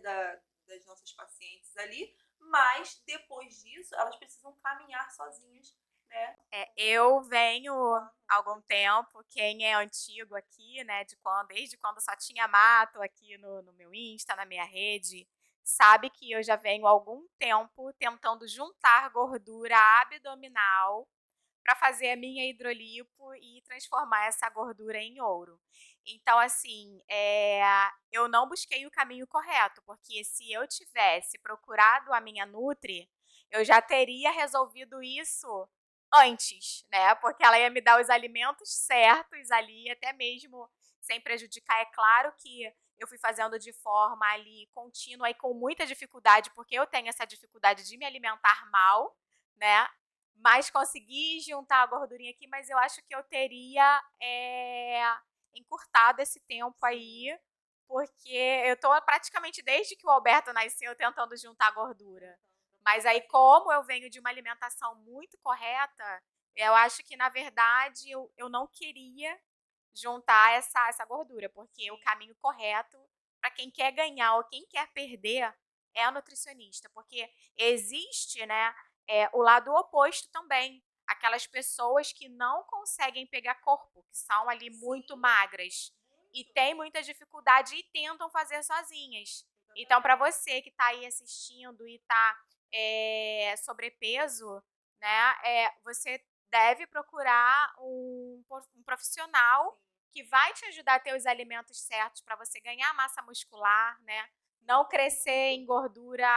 das nossas pacientes ali, mas depois disso elas precisam caminhar sozinhas, né? eu venho há algum tempo, quem é antigo aqui, né, desde quando só tinha mato aqui no meu Insta, na minha rede, sabe que eu já venho há algum tempo tentando juntar gordura abdominal para fazer a minha hidrolipo e transformar essa gordura em ouro. Então, assim, eu não busquei o caminho correto, porque se eu tivesse procurado a minha Nutri, eu já teria resolvido isso antes, né? Porque ela ia me dar os alimentos certos ali, até mesmo sem prejudicar. É claro que eu fui fazendo de forma ali contínua e com muita dificuldade, porque eu tenho essa dificuldade de me alimentar mal, né? Mas consegui juntar a gordurinha aqui, mas eu acho que eu teria encurtado esse tempo aí, porque eu tô praticamente desde que o Alberto nasceu tentando juntar gordura. Mas aí, como eu venho de uma alimentação muito correta, eu acho que, na verdade, eu não queria juntar essa gordura, porque o caminho correto para quem quer ganhar ou quem quer perder é a nutricionista, porque existe, né, o lado oposto também. Aquelas pessoas que não conseguem pegar corpo, que são ali muito Sim, magras e muito. têm muita dificuldade e tentam fazer sozinhas. Então, para você que está aí assistindo e está sobrepeso, né, você deve procurar um profissional que vai te ajudar a ter os alimentos certos para você ganhar massa muscular, né? Não crescer em gordura,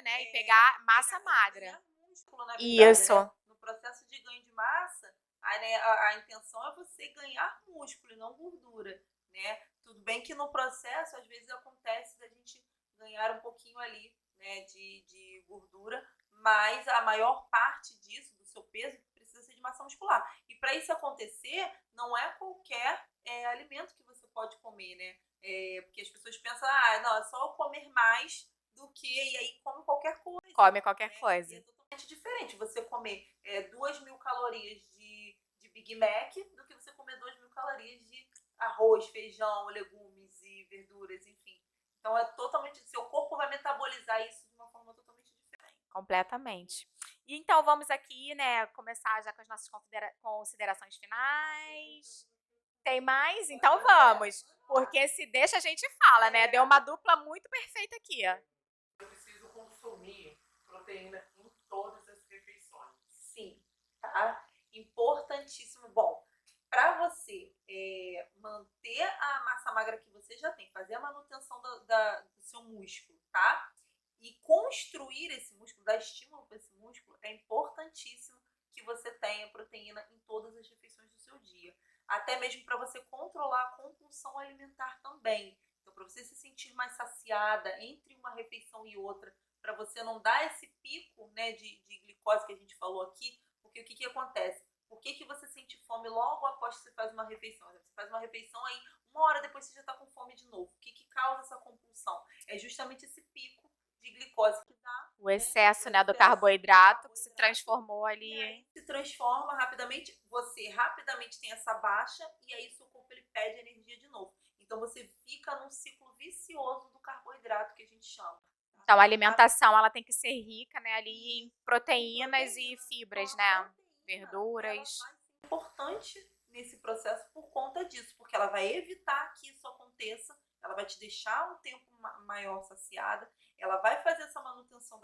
né? E pegar massa magra. Ganhar músculo, na verdade, Isso. né? No processo de ganho de massa, a intenção é você ganhar músculo e não gordura, né? Tudo bem que no processo, às vezes, acontece da gente ganhar um pouquinho ali, né, de gordura, mas a maior parte disso, do seu peso, precisa ser de massa muscular. E para isso acontecer, não é qualquer alimento que você pode comer, né? Porque as pessoas pensam, não, é só eu comer mais do que, e aí come qualquer coisa. Come qualquer Né? E é coisa. totalmente diferente você comer 2.000 calorias de Big Mac do que você comer 2.000 calorias de arroz, feijão, legumes e verduras, enfim. Então é totalmente. Seu corpo vai metabolizar isso de uma forma totalmente diferente. Completamente. E então vamos aqui, né, começar já com as nossas considerações finais. Tem mais? Então vamos. Porque se deixa, a gente fala, né? Deu uma dupla muito perfeita aqui. Eu preciso consumir proteína em todas as refeições. Sim, tá? Importantíssimo. Bom, para você manter a massa magra que você já tem, fazer a manutenção do seu músculo, tá? E construir esse músculo, dar estímulo para esse músculo, é importantíssimo que você tenha tenha proteína em todas as refeições do seu dia. Até mesmo para você controlar a compulsão alimentar também. Então, para você se sentir mais saciada entre uma refeição e outra, para você não dar esse pico, né, de glicose que a gente falou aqui, porque o que acontece? Por que você sente fome logo após que você faz uma refeição? Você faz uma refeição, aí 1 hora depois você já está com fome de novo. O que causa essa compulsão? É justamente esse pico de glicose que dá, O excesso, né, do carboidrato que se transformou ali. e aí se transforma rapidamente, você rapidamente tem essa baixa, e aí seu corpo ele pede energia de novo. Então você fica num ciclo vicioso do carboidrato, que a gente chama. Então, a alimentação, ela tem que ser rica, né, ali em proteínas e fibras, né, verduras. Ela vai ser importante nesse processo por conta disso, porque ela vai evitar que isso aconteça, ela vai te deixar um tempo maior saciada, ela vai fazer essa manutenção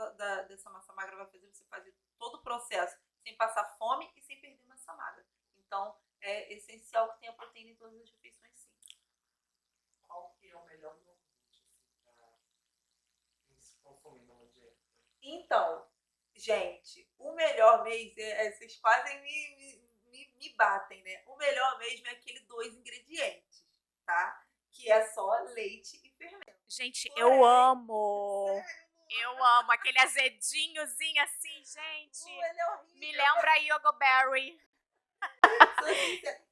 dessa massa magra, vai fazer você fazer todo o processo sem passar fome e sem perder massa magra. Então, é essencial que tenha proteína em todas as refeições, sim. Qual que é o melhor iogurte para se consumir numa dieta? Então, gente, o melhor mesmo, vocês quase me batem, né? O melhor mesmo é aquele 2 ingredientes, tá? Que é só leite e fermento. Gente, eu amo. Eu amo aquele azedinhozinho assim, gente. Ele é horrível. Me lembra Yogoberry.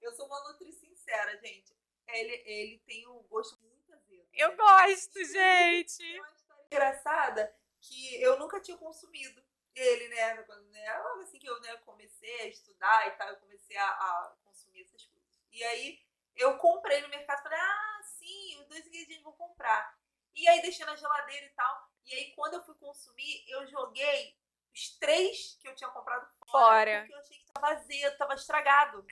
Eu sou uma nutri sincera, gente. Ele tem um gosto muito azedo. Eu gosto, gente. Tem uma história engraçada que eu nunca tinha consumido ele, né? Logo assim que eu, né, comecei a estudar e tal, eu comecei a consumir essas coisas. E aí eu comprei no mercado e falei, sim, os 2 ingredientes vou comprar. E aí deixei na geladeira e tal. E aí quando eu fui consumir, eu joguei os 3 que eu tinha comprado fora. Porque eu achei que tava azedo, tava estragado.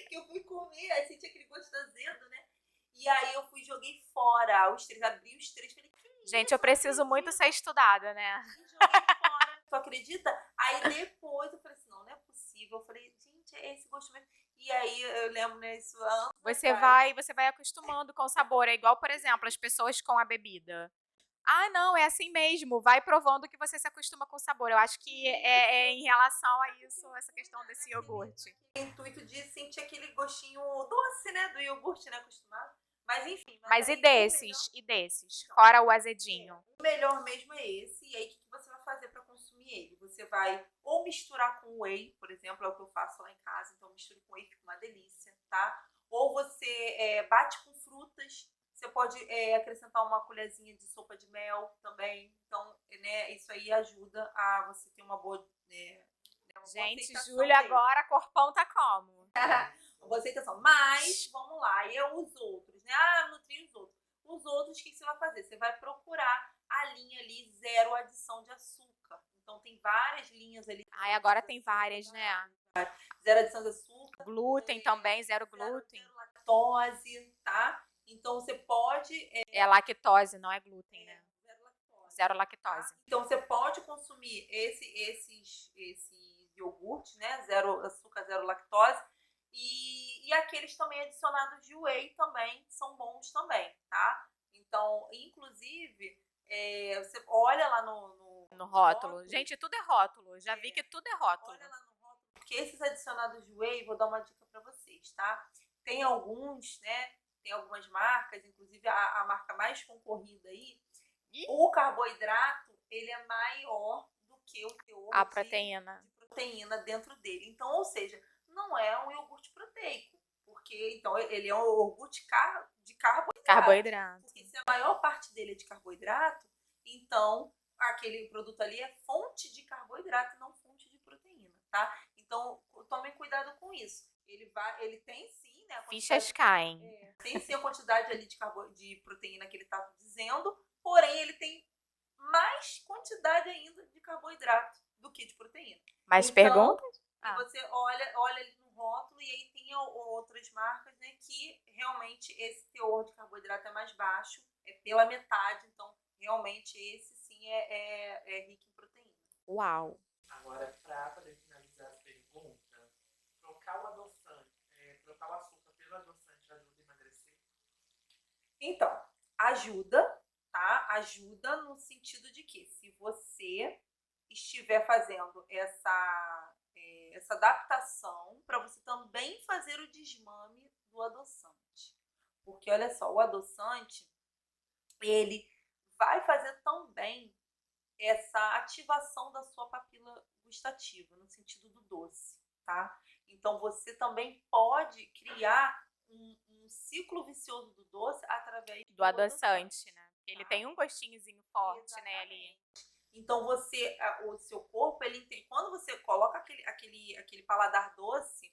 Que eu fui comer, aí senti aquele gosto azedo, né? E aí eu fui e joguei fora os 3, abri os 3, falei, gente, eu preciso muito ser estudada, né? E joguei fora. Tu acredita? Aí depois eu falei assim, não é possível. Eu falei, gente, é esse gosto mesmo. E aí eu lembro, né, isso anos Você vai acostumando com o sabor. É igual, por exemplo, as pessoas com a bebida. Não, é assim mesmo. Vai provando que você se acostuma com o sabor. Eu acho que é em relação a isso, essa questão desse iogurte. O intuito de sentir aquele gostinho doce, né, do iogurte, né, acostumado. Mas enfim. Mas e desses? Fora o azedinho. O melhor mesmo é esse. E aí, o que você vai fazer para consumir ele? Você vai ou misturar com whey, por exemplo, é o que eu faço lá em casa. Então, misturo com whey, fica uma delícia, tá? Ou você bate com frutas. Você pode acrescentar uma colherzinha de sopa de mel também. Então, né, isso aí ajuda a você ter uma boa... Gente, Júlia, agora corpão tá como? Boa aceitação. Mas, vamos lá, e os outros, né? Nutrir os outros. Os outros, o que você vai fazer? Você vai procurar a linha ali, 0 adição de açúcar. Então, tem várias linhas ali. Agora tem várias, né? 0 adição de açúcar. Glúten também, 0 glúten. 0 lactose, tá? Então, você pode... É lactose, não é glúten, né? 0 lactose. 0 lactose. Então, você pode consumir esses iogurtes, né? 0 açúcar, 0 lactose. E aqueles também adicionados de whey também são bons também, tá? Então, inclusive, você olha lá no rótulo. Gente, tudo é rótulo. Já vi que tudo é rótulo. Olha lá no rótulo, porque esses adicionados de whey, vou dar uma dica para vocês, tá? Tem alguns, né? Tem algumas marcas, inclusive a marca mais concorrida aí, o carboidrato, ele é maior do que o teor de proteína dentro dele. Então, ou seja, não é um iogurte proteico, porque então ele é um iogurte de carboidrato. Porque se a maior parte dele é de carboidrato, então aquele produto ali é fonte de carboidrato, não fonte de proteína, tá? Então, tomem cuidado com isso. Ele tem sim, né? Fichas caem. Tem sim a quantidade ali de proteína que ele está dizendo, porém ele tem mais quantidade ainda de carboidrato do que de proteína. Mais perguntas? Você olha ali no rótulo e aí tem outras marcas, né, que realmente esse teor de carboidrato é mais baixo, é pela metade, então realmente esse sim é rico em proteína. Uau! Agora, para poder finalizar as perguntas, trocar o adoçante, trocar o açúcar pelo adoçante ajuda a emagrecer? Então, ajuda, tá? Ajuda no sentido de que se você estiver fazendo essa adaptação para você também fazer o desmame do adoçante. Porque olha só, o adoçante, ele vai fazer também essa ativação da sua papila gustativa, no sentido do doce, tá? Então você também pode criar um ciclo vicioso do doce através Do adoçante, né? Ele tá? tem um gostinhozinho forte, né, ali. Exatamente. Então o seu corpo, ele tem, quando você coloca aquele paladar doce,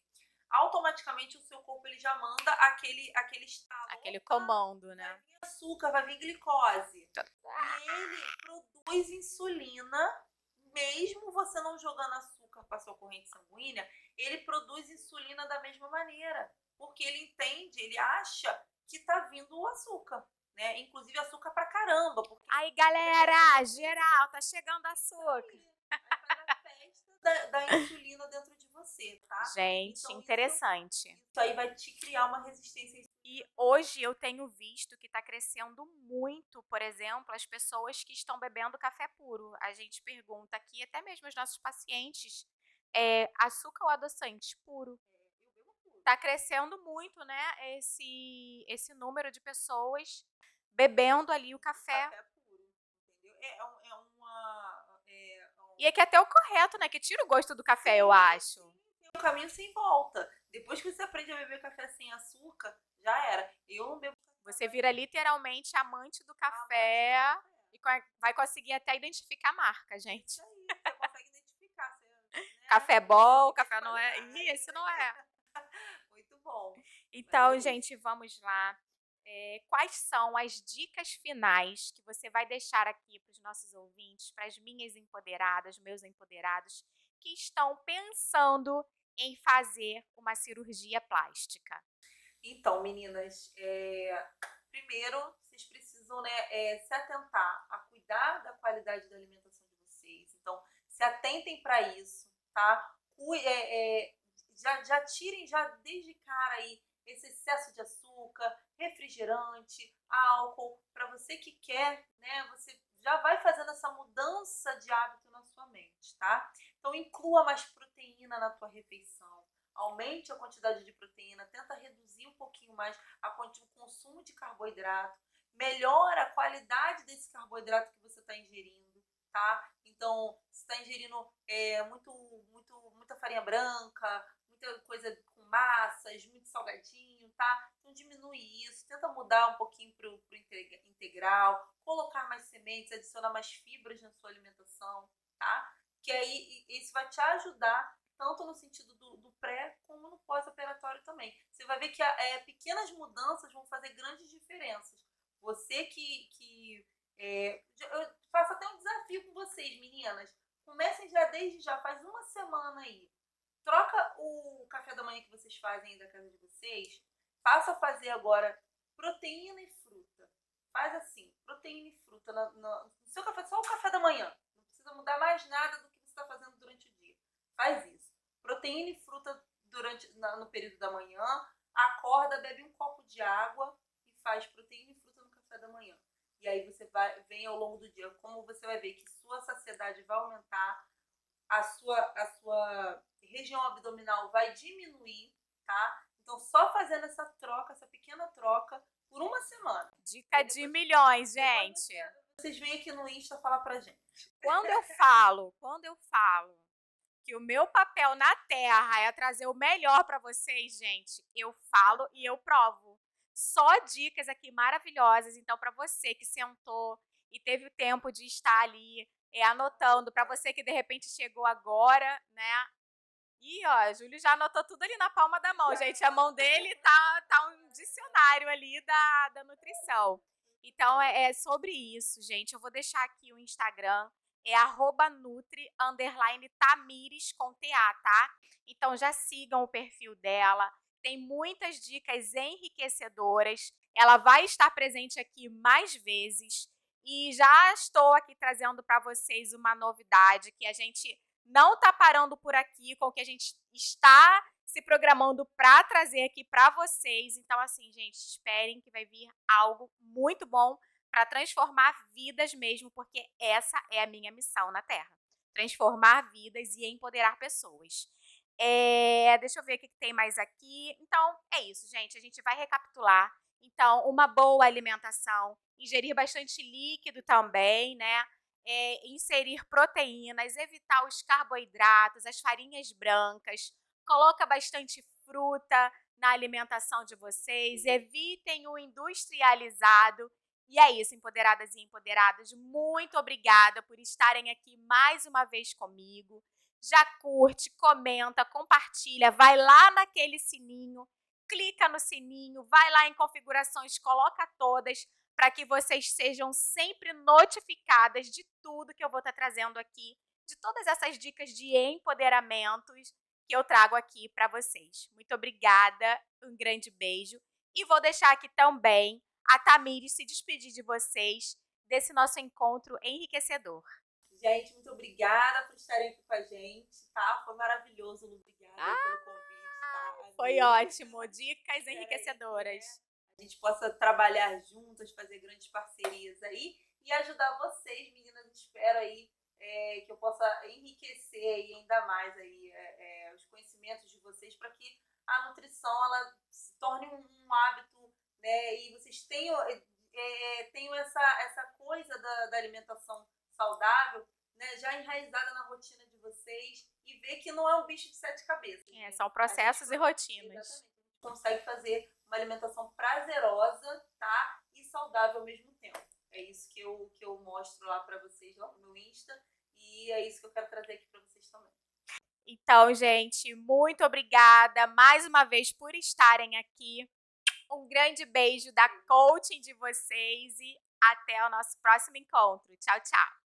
automaticamente o seu corpo ele já manda aquele estalo. Aquele Opa, comando, vai né? vir açúcar, vai vir glicose. E ele produz insulina, mesmo você não jogando açúcar para sua corrente sanguínea, ele produz insulina da mesma maneira, porque ele entende, ele acha que tá vindo o açúcar, né? Inclusive açúcar pra caramba. Porque Aí, galera, geral, tá chegando açúcar. aí faz a festa da insulina dentro de você, tá? Gente, Então, interessante. isso aí vai te criar uma resistência. E hoje eu tenho visto que está crescendo muito, por exemplo, as pessoas que estão bebendo café puro. A gente pergunta aqui, até mesmo os nossos pacientes, açúcar ou adoçante puro? Eu bebo tudo. Está crescendo muito, né, esse número de pessoas bebendo ali o café. Café puro, entendeu? É uma... E é que é até o correto, né, que tira o gosto do café, eu acho. Tem um caminho sem volta. Depois que você aprende a beber café sem açúcar, já era. Eu não bebo café. Você vira literalmente amante do café e vai conseguir até identificar a marca, gente. Isso aí, você consegue identificar. Você, né? Café bom, café não é. Ih, esse não é. Muito bom. Então, Mas é gente, vamos lá. Quais são as dicas finais que você vai deixar aqui para os nossos ouvintes, para as minhas empoderadas, meus empoderados, que estão pensando em fazer uma cirurgia plástica? Então, meninas, primeiro vocês precisam, né, se atentar a cuidar da qualidade da alimentação de vocês. Então, se atentem para isso, tá? Já tirem já desde cara aí esse excesso de açúcar, refrigerante, álcool. Para você que quer, né, você já vai fazendo essa mudança de hábito na sua mente, tá? Então, inclua mais proteína na tua refeição. Aumente a quantidade de proteína, tenta reduzir um pouquinho mais o consumo de carboidrato, melhora a qualidade desse carboidrato que você está ingerindo, tá? Então, você está ingerindo muita farinha branca, muita coisa com massas, muito salgadinho, tá? Então, diminui isso, tenta mudar um pouquinho para o integral, colocar mais sementes, adicionar mais fibras na sua alimentação, tá? Que aí isso vai te ajudar tanto no sentido do pré como no pós-operatório também. Você vai ver que pequenas mudanças vão fazer grandes diferenças. Você eu faço até um desafio com vocês, meninas. Comecem já desde já, faz uma semana aí. Troca o café da manhã que vocês fazem aí da casa de vocês. Passa a fazer agora proteína e fruta. Faz assim, proteína e fruta no seu café, só o café da manhã. Não precisa mudar mais nada do que você está fazendo durante o dia. Faz isso. Proteína e fruta no período da manhã, acorda, bebe um copo de água e faz proteína e fruta no café da manhã. E aí você vem ao longo do dia, como você vai ver que sua saciedade vai aumentar, a sua região abdominal vai diminuir, tá? Então só fazendo essa troca, essa pequena troca, por uma semana. Dica de milhões, gente. Vocês vêm aqui no Insta falar pra gente. Quando eu falo que o meu papel na Terra é trazer o melhor para vocês, gente, eu falo e eu provo. Só dicas aqui maravilhosas. Então, para você que sentou e teve o tempo de estar ali anotando, para você que de repente chegou agora, né? E ó, Júlio já anotou tudo ali na palma da mão, gente. A mão dele tá um dicionário ali da nutrição. Então, é sobre isso, gente. Eu vou deixar aqui o Instagram. É @nutri_tamires com TA, tá? Então já sigam o perfil dela. Tem muitas dicas enriquecedoras. Ela vai estar presente aqui mais vezes. E já estou aqui trazendo para vocês uma novidade que a gente não está parando por aqui com o que a gente está se programando para trazer aqui para vocês. Então, assim, gente, esperem que vai vir algo muito bom para transformar vidas mesmo, porque essa é a minha missão na Terra. Transformar vidas e empoderar pessoas. Deixa eu ver o que tem mais aqui. Então, é isso, gente. A gente vai recapitular. Então, uma boa alimentação, ingerir bastante líquido também, né? Inserir proteínas, evitar os carboidratos, as farinhas brancas, coloca bastante fruta na alimentação de vocês, evitem o industrializado. E é isso, empoderadas e empoderados, muito obrigada por estarem aqui mais uma vez comigo. Já curte, comenta, compartilha, vai lá naquele sininho, clica no sininho, vai lá em configurações, coloca todas para que vocês sejam sempre notificadas de tudo que eu vou estar trazendo aqui, de todas essas dicas de empoderamentos que eu trago aqui para vocês. Muito obrigada, um grande beijo. E vou deixar aqui também a Tamires se despedir de vocês desse nosso encontro enriquecedor. Gente, muito obrigada por estarem aqui com a gente, tá? Foi maravilhoso, obrigada pelo convite, tá? Foi ótimo, dicas enriquecedoras. A gente possa trabalhar juntas, fazer grandes parcerias aí e ajudar vocês, meninas. Espero aí que eu possa enriquecer aí ainda mais aí os conhecimentos de vocês para que a nutrição ela se torne um hábito, né? E vocês tenham essa coisa da alimentação saudável, né, já enraizada na rotina de vocês e ver que não é um bicho de 7 cabeças. São processos e rotinas. Exatamente. A gente consegue fazer uma alimentação prazerosa, tá? E saudável ao mesmo tempo. É isso que eu mostro lá para vocês, lá no meu Insta. E é isso que eu quero trazer aqui para vocês também. Então, gente, muito obrigada mais uma vez por estarem aqui. Um grande beijo da coaching de vocês e até o nosso próximo encontro. Tchau, tchau!